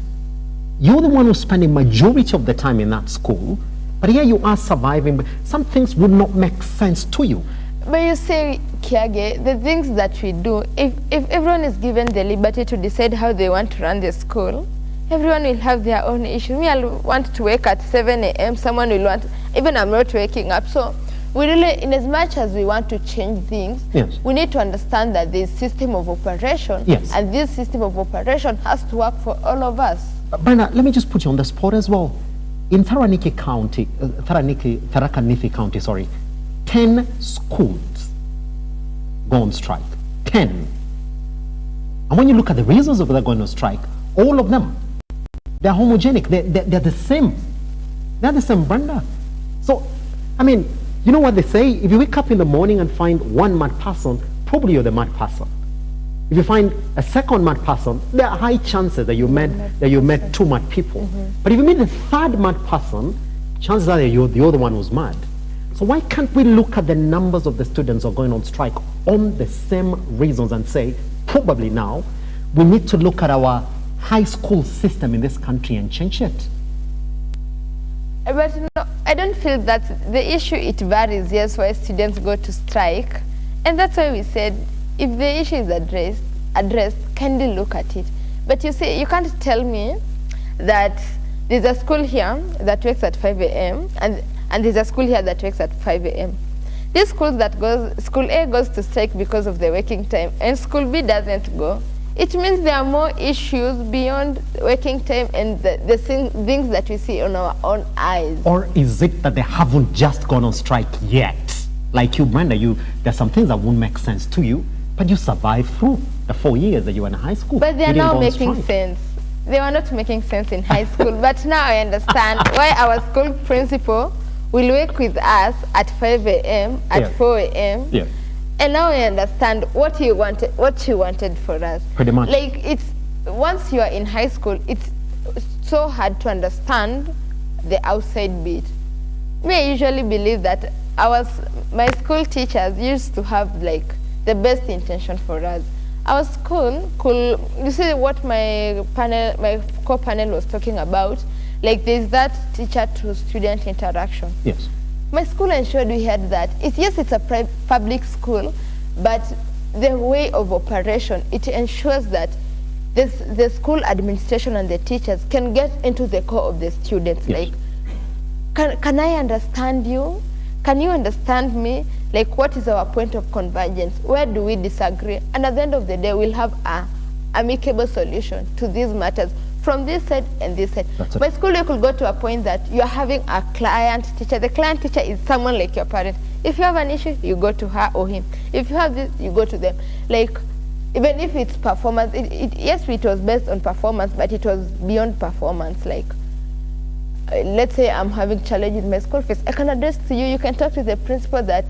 you're the one who's spending majority of the time in that school, but here you are surviving, but some things would not make sense to you. But you see, Kiage, the things that we do, if everyone is given the liberty to decide how they want to run the school, everyone will have their own issue. Me, I'll want to wake at 7 a.m. Someone will want, even I'm not waking up. So we really, in as much as we want to change things, yes, we need to understand that there's system of operation, yes, and this system of operation has to work for all of us. Brenda, let me just put you on the spot as well. In Tharaka Nithi County, sorry, 10 schools go on strike. 10. And when you look at the reasons of their going on strike, all of them, they're homogenic. They're the same. They're the same, Brenda. So, I mean, you know what they say? If you wake up in the morning and find one mad person, probably you're the mad person. If you find a second mad person, there are high chances that you met two mad people. But if you meet the third mad person, chances are that you're the other one who's mad. So why can't we look at the numbers of the students who are going on strike on the same reasons and say, probably now, we need to look at our high school system in this country and change it? But no, I don't feel that the issue, it varies, yes, why students go to strike. And that's why we said, if the issue is addressed, kindly look at it. But you see, you can't tell me that there's a school here that works at 5 a.m. and there's a school here that works at 5 a.m. This school A goes to strike because of the working time, and school B doesn't go. It means there are more issues beyond working time and the things that we see on our own eyes. Or is it that they haven't just gone on strike yet? Like you, Brenda, there's some things that won't make sense to you, but you survived through the 4 years that you were in high school. But they are now making sense. They were not making sense in high school, but now I understand why our school principal will work with us at 5 a.m., at 4 a.m. Yeah. And now I understand what he wanted for us. Pretty much. Like, it's, once you are in high school, it's so hard to understand the outside bit. Me, I usually believe that my school teachers used to have like the best intention for us. Our school could, you see what my co-panel was talking about, like there's that teacher to student interaction. Yes. My school ensured we had that. Yes, it's a public school, but the way of operation, it ensures that the school administration and the teachers can get into the core of the students. Yes. Like, can I understand you? Can you understand me? Like, what is our point of convergence? Where do we disagree? And at the end of the day, we'll have an amicable solution to these matters from this side and this side. My school, you could go to a point that you're having a client teacher. The client teacher is someone like your parent. If you have an issue, you go to her or him. If you have this, you go to them. Like, even if it's performance, yes, it was based on performance, but it was beyond performance. Like, let's say I'm having challenge with my school fees. I can address to you. You can talk to the principal that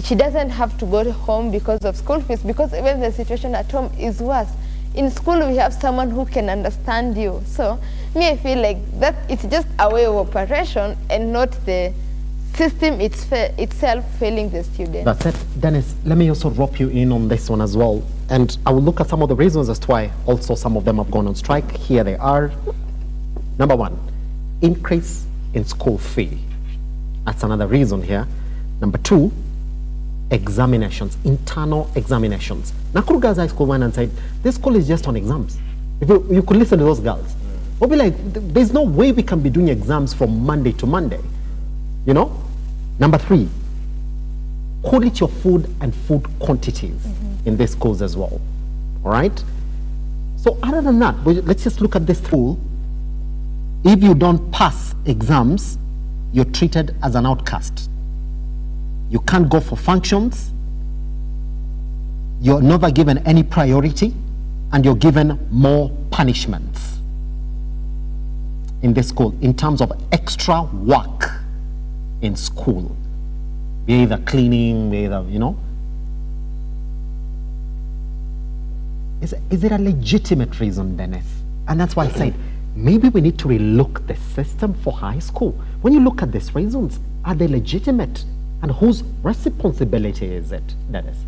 she doesn't have to go home because of school fees, because even the situation at home is worse. In school, we have someone who can understand you. So, me, I feel like that it's just a way of operation and not the system itself failing the student. That's it. Dennis, let me also rope you in on this one as well. And I will look at some of the reasons as to why also some of them have gone on strike. Here they are. Number one, increase in school fee. That's another reason here. Number two, examinations, internal examinations. Nakuru Girls High School went and said, this school is just on exams. If you could listen to those girls, we'll be like, there's no way we can be doing exams from Monday to Monday. You know? Number three, quality of food and food quantities in these schools as well. All right? So other than that, let's just look at this school. If you don't pass exams, you're treated as an outcast. You can't go for functions, you're never given any priority, and you're given more punishments in this school in terms of extra work in school. Be either cleaning, be either, you know. Is it a legitimate reason, Dennis? And that's why I said, maybe we need to relook the system for high school. When you look at these reasons, are they legitimate? And whose responsibility is it, Dennis,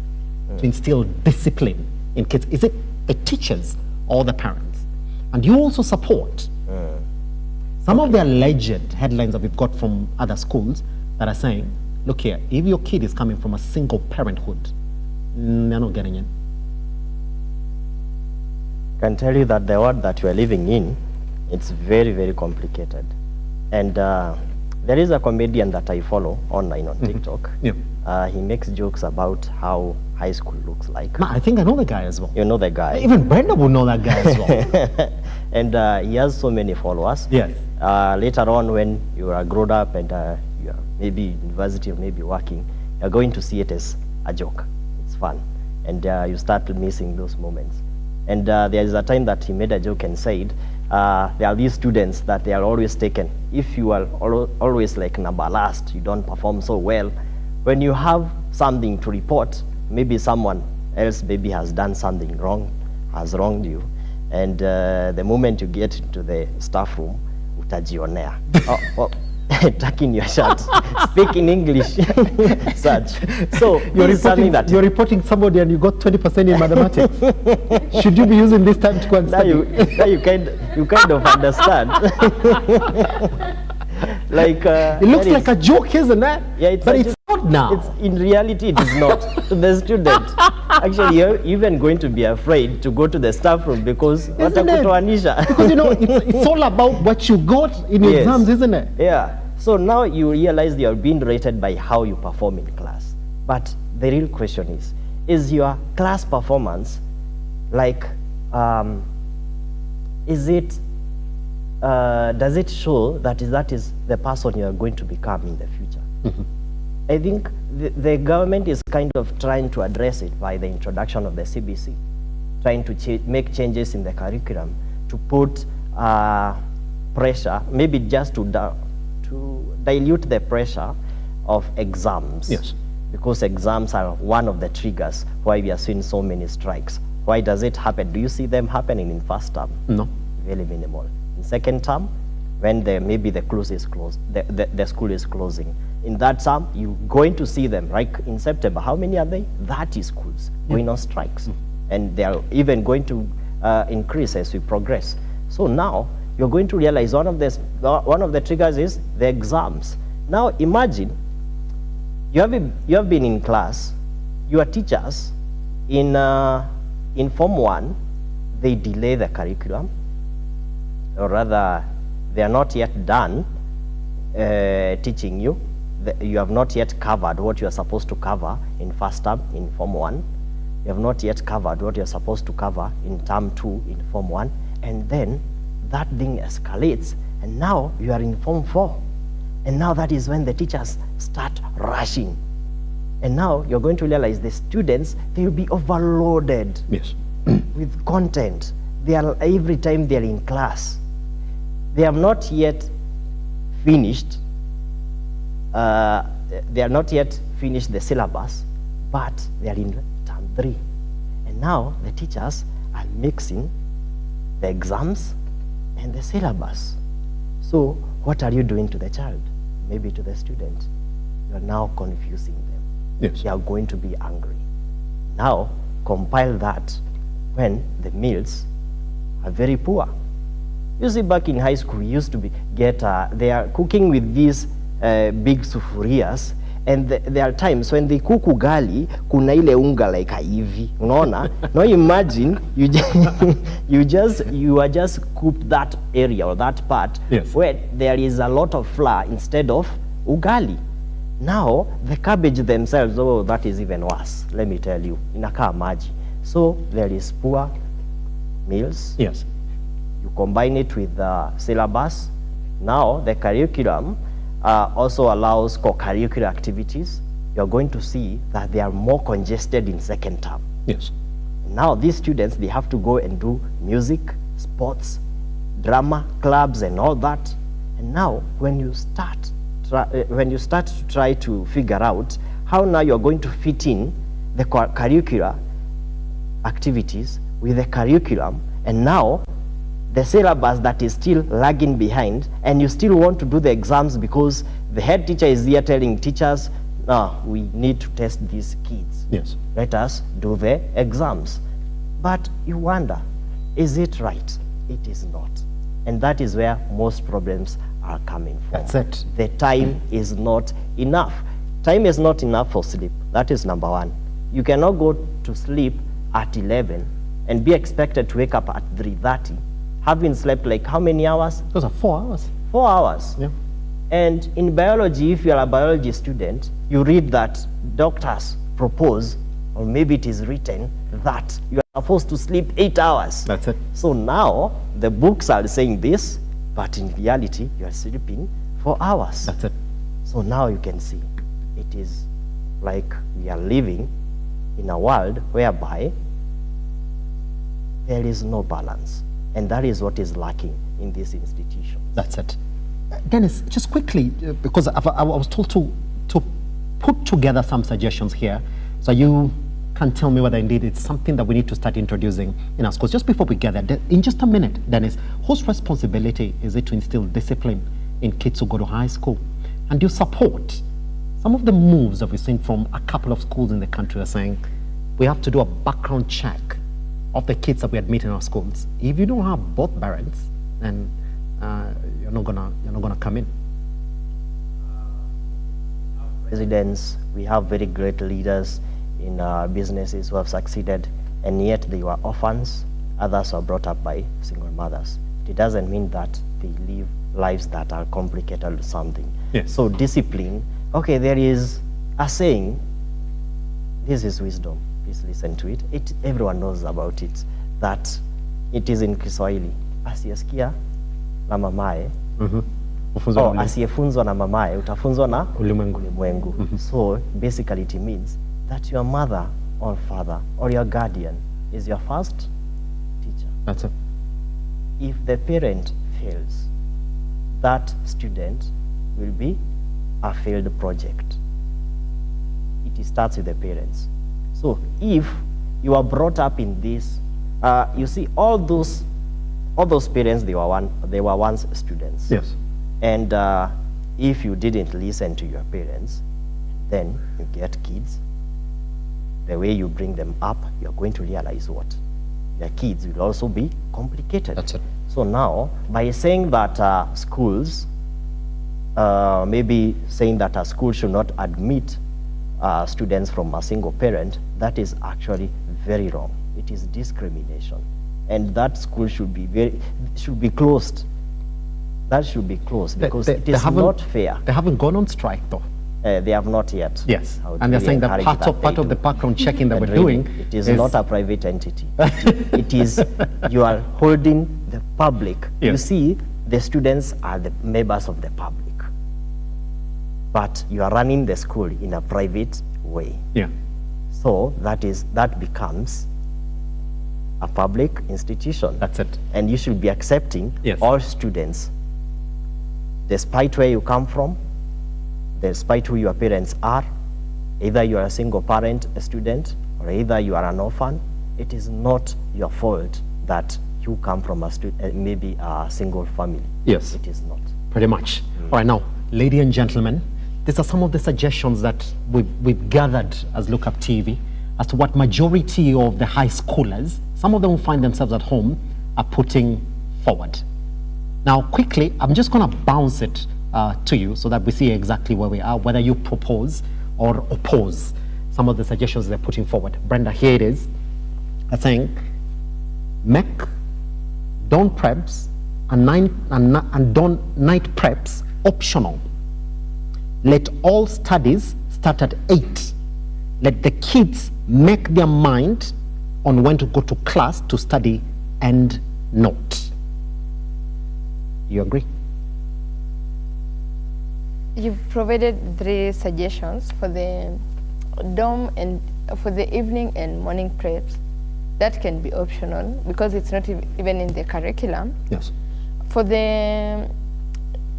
to instill discipline in kids? Is it the teachers or the parents? And you also support some of the alleged headlines that we've got from other schools that are saying, look here, if your kid is coming from a single parenthood, they're not getting in. I can tell you that the world that we are living in, It's very, very complicated. And there is a comedian that I follow online on TikTok. Yeah. He makes jokes about how high school looks like. I think I know the guy as well. You know the guy. Even Brenda would know that guy as well. And he has so many followers. Yes. Later on, when you are grown up and you are maybe university or maybe working, you're going to see it as a joke. It's fun. And you start missing those moments. And there is a time that he made a joke and said, there are these students that they are always taken. If you are always like number last, you don't perform so well, when you have something to report, maybe someone else maybe has done something wrong, has wronged you, and the moment you get into the staff room, utajionea. Tuck in your shirt, speak in English, such. So you're reporting somebody and you got 20% in mathematics. Should you be using this time to go and study? Now you kind of understand. Like it looks like a joke, isn't it? Yeah, but it's not now. In reality, it is not. To the student, actually, you're even going to be afraid to go to the staff room because because you know it's all about what you got in your exams, isn't it? Yeah. So now you realize you're being rated by how you perform in class. But the real question is your class performance like, is it? Does it show that is the person you are going to become in the future? I think the government is kind of trying to address it by the introduction of the CBC, trying to make changes in the curriculum to put pressure, maybe just to dilute the pressure of exams. Yes. Because exams are one of the triggers why we are seeing so many strikes. Why does it happen? Do you see them happening in first term? No. Very minimal. In second term, when maybe the school is closing. In that term, you're going to see them, right? In September, how many are they? 30 schools going on strikes. And they are even going to increase as we progress. So now, you're going to realize one of the triggers is the exams. Now imagine, you have been in class, your teachers in Form 1, they delay the curriculum, or rather, they are not yet done teaching you. You have not yet covered what you are supposed to cover in first term in Form 1. You have not yet covered what you are supposed to cover in Term 2 in Form 1. And then that thing escalates, and now you are in Form 4. And now that is when the teachers start rushing. And now you're going to realize the students, they will be overloaded with content. Every time they're in class, they have not yet finished. They are not yet finished the syllabus, but they are in Term 3. And now the teachers are mixing the exams and the syllabus. So what are you doing to the child? Maybe to the student. You are now confusing them. Yes. They are going to be angry. Now compile that when the meals are very poor. You see, back in high school, we used to they are cooking with these big sufurias, and there are times when they cook ugali, kuna ile unga like hivi, unaona? Now imagine you are just cooked that area or that part where there is a lot of flour instead of ugali. Now the cabbage themselves, oh, that is even worse. Let me tell you, inakaa maji. So there is poor meals. Yes. You combine it with the syllabus. Now the curriculum also allows co-curricular activities. You're going to see that they are more congested in second term. Yes. Now these students, they have to go and do music, sports, drama, clubs and all that. And now when you start to try to figure out how now you're going to fit in the curricular activities with the curriculum, and now the syllabus that is still lagging behind, and you still want to do the exams because the head teacher is there telling teachers, no, we need to test these kids. Yes. Let us do the exams. But you wonder, is it right? It is not. And that is where most problems are coming from. That's it. The time is not enough. Time is not enough for sleep. That is number one. You cannot go to sleep at 11 and be expected to wake up at 3:30. having slept like how many hours? Those are 4 hours. 4 hours. Yeah. And in biology, if you are a biology student, you read that doctors propose, or maybe it is written, that you are supposed to sleep 8 hours. That's it. So now the books are saying this, but in reality, you are sleeping 4 hours. That's it. So now you can see it is like we are living in a world whereby there is no balance. And that is what is lacking in this institution. That's it. Dennis, just quickly, because I was told to put together some suggestions here, so you can tell me whether indeed it's something that we need to start introducing in our schools. Just before we get there, in just a minute, Dennis, whose responsibility is it to instill discipline in kids who go to high school? And do you support some of the moves that we've seen from a couple of schools in the country are saying we have to do a background check of the kids that we admit in our schools? If you don't have both parents, then you're not gonna come in. Residents, we have very great leaders in businesses who have succeeded, and yet they were orphans. Others were brought up by single mothers. It doesn't mean that they live lives that are complicated or something. Yes. So discipline, okay, there is a saying, this is wisdom, please listen to it. Everyone knows about it, that it is in Kiswahili, asiyesikia na mamae, asiyefunzwa na mamae utafunzwa na ulimwengu. So basically it means that your mother or father or your guardian is your first teacher. That's it. If the parent fails, that student will be a failed project. It starts with the parents. So if you are brought up in this, you see all those parents, they were once students. Yes. And if you didn't listen to your parents, then you get kids. The way you bring them up, you're going to realize what? Their kids will also be complicated. That's it. So now, by saying that schools, maybe saying that a school should not admit students from a single parent, that is actually very wrong. It is discrimination. And that school should be closed. That should be closed because it is not fair. They haven't gone on strike though. They have not yet. Yes, and they're saying that part of the background checking that we're doing it is not a private entity. It is, you are holding the public. Yes. You see, the students are the members of the public, but you are running the school in a private way. Yeah. So that becomes a public institution. That's it. And you should be accepting all students, despite where you come from, despite who your parents are. Either you are a single parent, a student, or either you are an orphan. It is not your fault that you come from maybe a single family. Yes. It is not. Pretty much. All right, now, ladies and gentlemen, these are some of the suggestions that we've gathered as Look Up TV as to what majority of the high schoolers, some of them who find themselves at home, are putting forward. Now, quickly, I'm just going to bounce it to you so that we see exactly where we are, whether you propose or oppose some of the suggestions they're putting forward. Brenda, here it is. They're saying, make dawn preps and dawn night preps optional. Let all studies start at 8. Let the kids make their mind on when to go to class to study and not. You agree? You've provided 3 suggestions for the dorm and for the evening and morning preps. That can be optional because it's not even in the curriculum. Yes. For the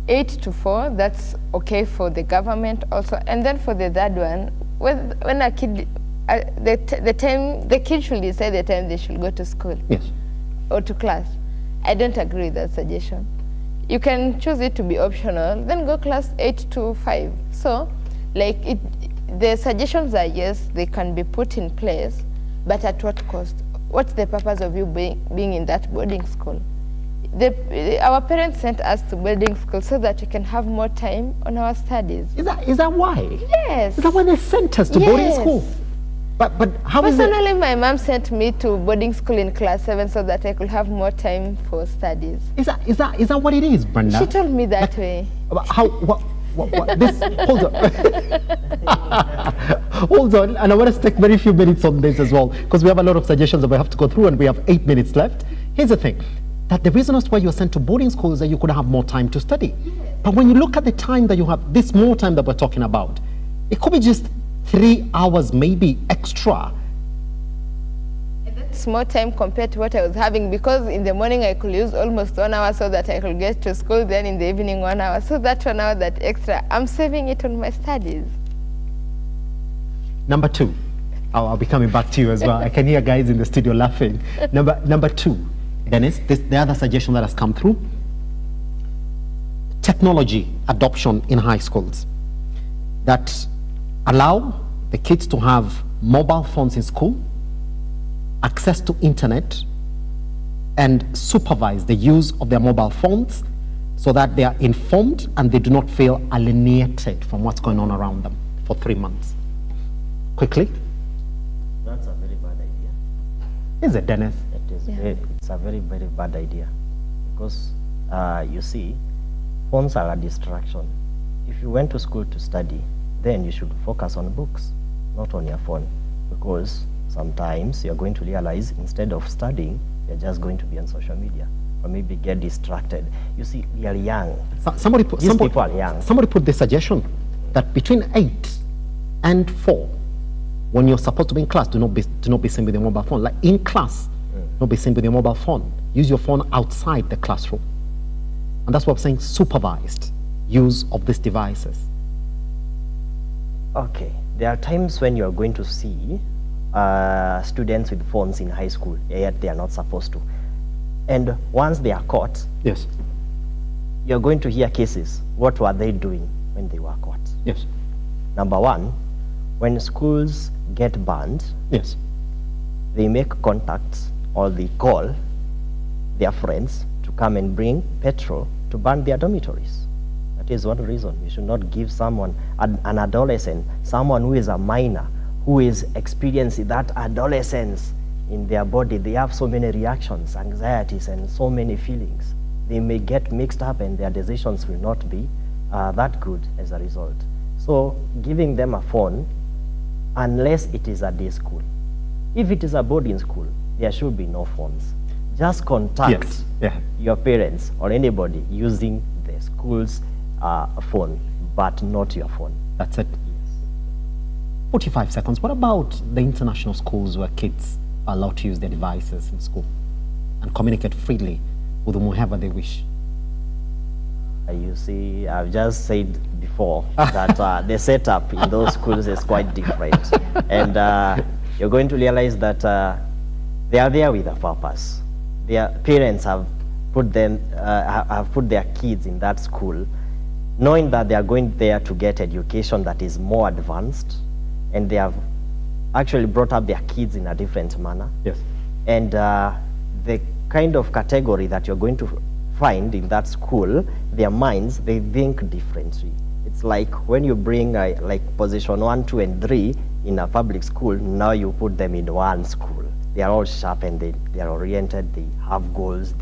8 to 4, that's okay for the government also. And then for the third one, when a kid, the kid should decide the time they should go to school. Yes. Or to class. I don't agree with that suggestion. You can choose it to be optional, then go class 8 to 5. So, the suggestions are yes, they can be put in place, but at what cost? What's the purpose of you being in that boarding school? Our parents sent us to boarding school so that we can have more time on our studies. Is that why? Yes. Is that why they sent us to boarding school? But how is it? Personally, my mom sent me to boarding school in class 7 so that I could have more time for studies. Is that what it is, Brenda? She told me that way. How? What? This? Hold on. Hold on. And I want to take very few minutes on this as well, because we have a lot of suggestions that we have to go through, and we have 8 minutes left. Here's the thing. That the reason as why you were sent to boarding school is that you could have more time to study. But when you look at the time that you have, this more time that we're talking about, it could be just 3 hours maybe extra. It's more time compared to what I was having, because in the morning I could use almost 1 hour so that I could get to school, then in the evening 1 hour. So that 1 hour, that extra, I'm saving it on my studies. Number 2. I'll be coming back to you as well. I can hear guys in the studio laughing. Number 2. Dennis, the other suggestion that has come through, technology adoption in high schools that allow the kids to have mobile phones in school, access to internet, and supervise the use of their mobile phones so that they are informed and they do not feel alienated from what's going on around them for 3 months. Quickly. That's a very bad idea. Is it, Dennis? It is it's a very, very bad idea, because you see, phones are a distraction. If you went to school to study, then you should focus on books, not on your phone, because sometimes you're going to realize instead of studying, you're just going to be on social media or maybe get distracted. You see, we are young. Somebody put people are young. Somebody put the suggestion that between 8 and 4, when you're supposed to be in class, do not be seen with your mobile phone. Like in class, not be seen with your mobile phone. Use your phone outside the classroom. And that's what I'm saying, supervised use of these devices. Okay, there are times when you're going to see students with phones in high school, yet they are not supposed to. And once they are caught, yes, you're going to hear cases. What were they doing when they were caught? Yes. Number 1, when schools get banned, yes, they make contacts or they call their friends to come and bring petrol to burn their dormitories. That is one reason. You should not give someone, an adolescent, someone who is a minor, who is experiencing that adolescence in their body. They have so many reactions, anxieties, and so many feelings. They may get mixed up and their decisions will not be that good as a result. So giving them a phone, unless it is a day school. If it is a boarding school, there should be no phones. Just contact your parents or anybody using the school's phone, but not your phone. That's it. 45 seconds. What about the international schools where kids are allowed to use their devices in school and communicate freely with whomever they wish? You see, I've just said before that the setup in those schools is quite different. And you're going to realize that they are there with a purpose. Their parents have put their kids in that school, knowing that they are going there to get education that is more advanced, and they have actually brought up their kids in a different manner. Yes. And the kind of category that you're going to find in that school, their minds, they think differently. It's like when you bring like position 1, 2, and 3 in a public school, now you put them in one school. They are all sharp and they are oriented, they have goals,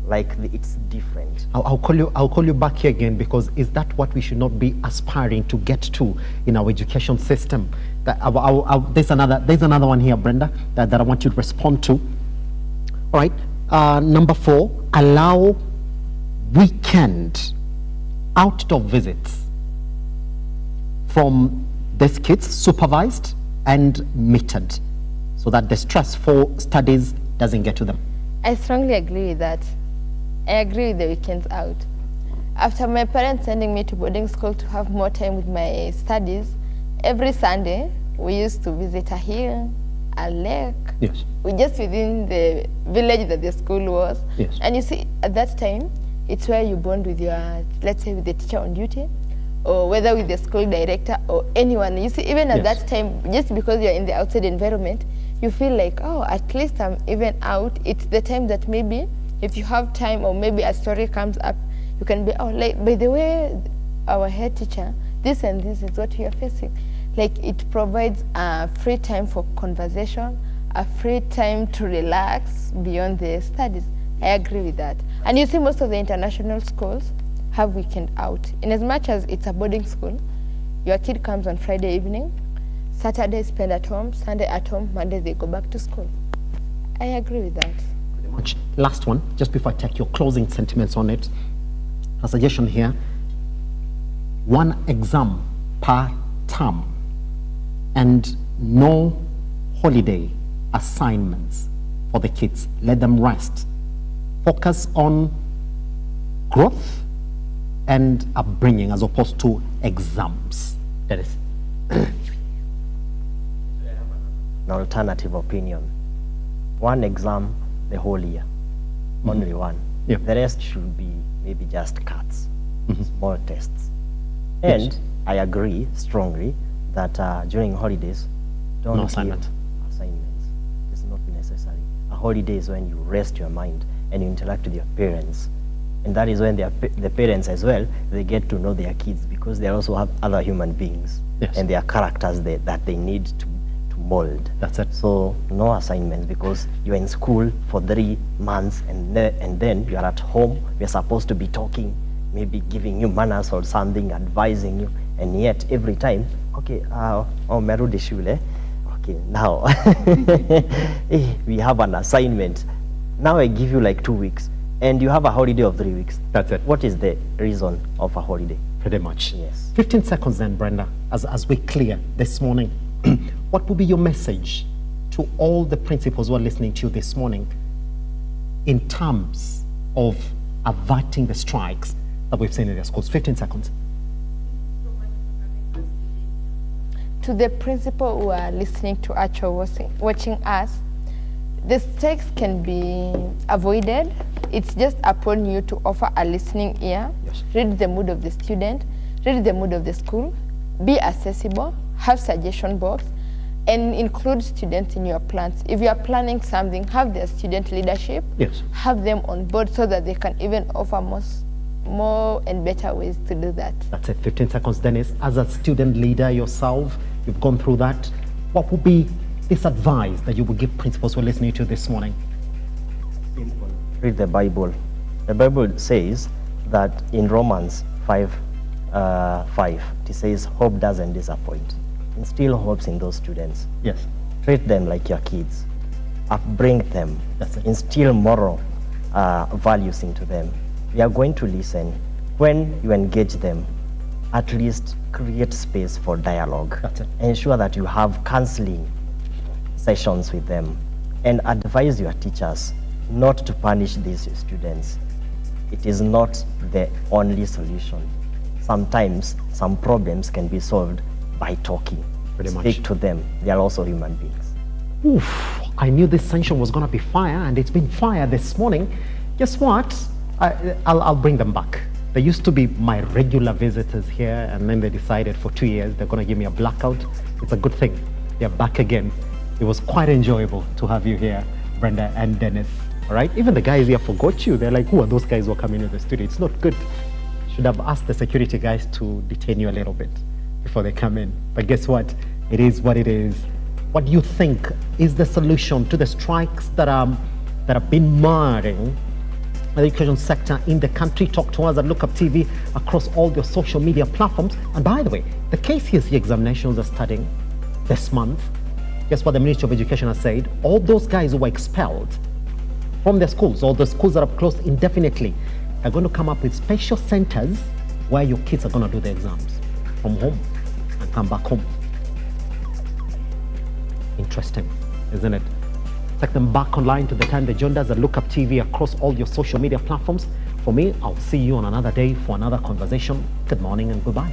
it's different. I'll call you back here again, because is that what we should not be aspiring to get to in our education system? There's another one here, Brenda, that I want you to respond to. All right. Number 4, allow weekend outdoor visits from these kids, supervised and metered, so that the stress for studies doesn't get to them. I strongly agree with that. I agree with the weekends out. After my parents sending me to boarding school to have more time with my studies, every Sunday we used to visit a hill, a lake. Yes. We just within the village that the school was. Yes. And you see, at that time, it's where you bond with your, let's say, with the teacher on duty, or whether with the school director or anyone. You see, even at that time, just because you're in the outside environment, you feel like, oh, at least I'm even out. It's the time that maybe if you have time or maybe a story comes up, you can be, oh, like, by the way, our head teacher, this and this is what we are facing. Like it provides a free time for conversation, a free time to relax beyond the studies. I agree with that. And you see most of the international schools have weekend out. In as much as it's a boarding school, your kid comes on Friday evening, Saturday spend at home, Sunday at home, Monday they go back to school. I agree with that. Pretty much. Last one, just before I take your closing sentiments on it, a suggestion here, 1 exam per term and no holiday assignments for the kids. Let them rest. Focus on growth and upbringing as opposed to exams. That is. An alternative opinion. 1 exam the whole year. Only 1. Yeah. The rest should be maybe just cuts, small tests. Yes. And I agree strongly that during holidays, don't No give assignment. assignments. It's not necessary. A holiday is when you rest your mind and you interact with your parents. And that is when the parents as well, they get to know their kids because they also have other human beings. Yes. And their characters that they need to mold. That's it. So no assignments because you're in school for 3 months and then you're at home. We're supposed to be talking, maybe giving you manners or something, advising you. And yet every time, okay, merudi shule. Okay, now we have an assignment. Now I give you like 2 weeks and you have a holiday of 3 weeks. That's it. What is the reason of a holiday? Pretty much. Yes. 15 seconds then, Brenda, as we clear this morning. What will be your message to all the principals who are listening to you this morning in terms of averting the strikes that we've seen in their schools? 15 seconds. To the principal who are listening to us or watching us, the strikes can be avoided. It's just upon you to offer a listening ear, read the mood of the student, read the mood of the school, be accessible, have suggestion box, and include students in your plans. If you are planning something, have the student leadership, have them on board so that they can even offer more and better ways to do that. That's it, 15 seconds, Dennis. As a student leader yourself, you've gone through that. What would be this advice that you would give principals who are listening to you this morning? Read the Bible. The Bible says that in Romans 5:5, it says, hope doesn't disappoint. Instill hopes in those students. Yes. Treat them like your kids. Upbring them. Instill moral values into them. We are going to listen. When you engage them, at least create space for dialogue. That's it. Ensure that you have counseling sessions with them and advise your teachers not to punish these students. It is not the only solution. Sometimes some problems can be solved by talking. Speak to them. They are also human beings. Oof, I knew this session was going to be fire, and it's been fire this morning. Guess what? I'll bring them back. They used to be my regular visitors here, and then they decided for 2 years they're going to give me a blackout. It's a good thing. They're back again. It was quite enjoyable to have you here, Brenda and Dennis. All right? Even the guys here forgot you. They're like, who are those guys who are coming in the studio? It's not good. Should have asked the security guys to detain you a little bit before they come in. But guess what? It is what it is. What do you think is the solution to the strikes that have been marring the education sector in the country? Talk to us at Look Up TV across all your social media platforms. And by the way, the KCSE examinations are starting this month. Guess what the Ministry of Education has said? All those guys who were expelled from their schools, or the schools that are closed indefinitely, are going to come up with special centers where your kids are going to do the exams from home and come back home. Interesting, isn't it? Take them back online to the time they joined us at Look Up TV across all your social media platforms. For me, I'll see you on another day for another conversation. Good morning and goodbye.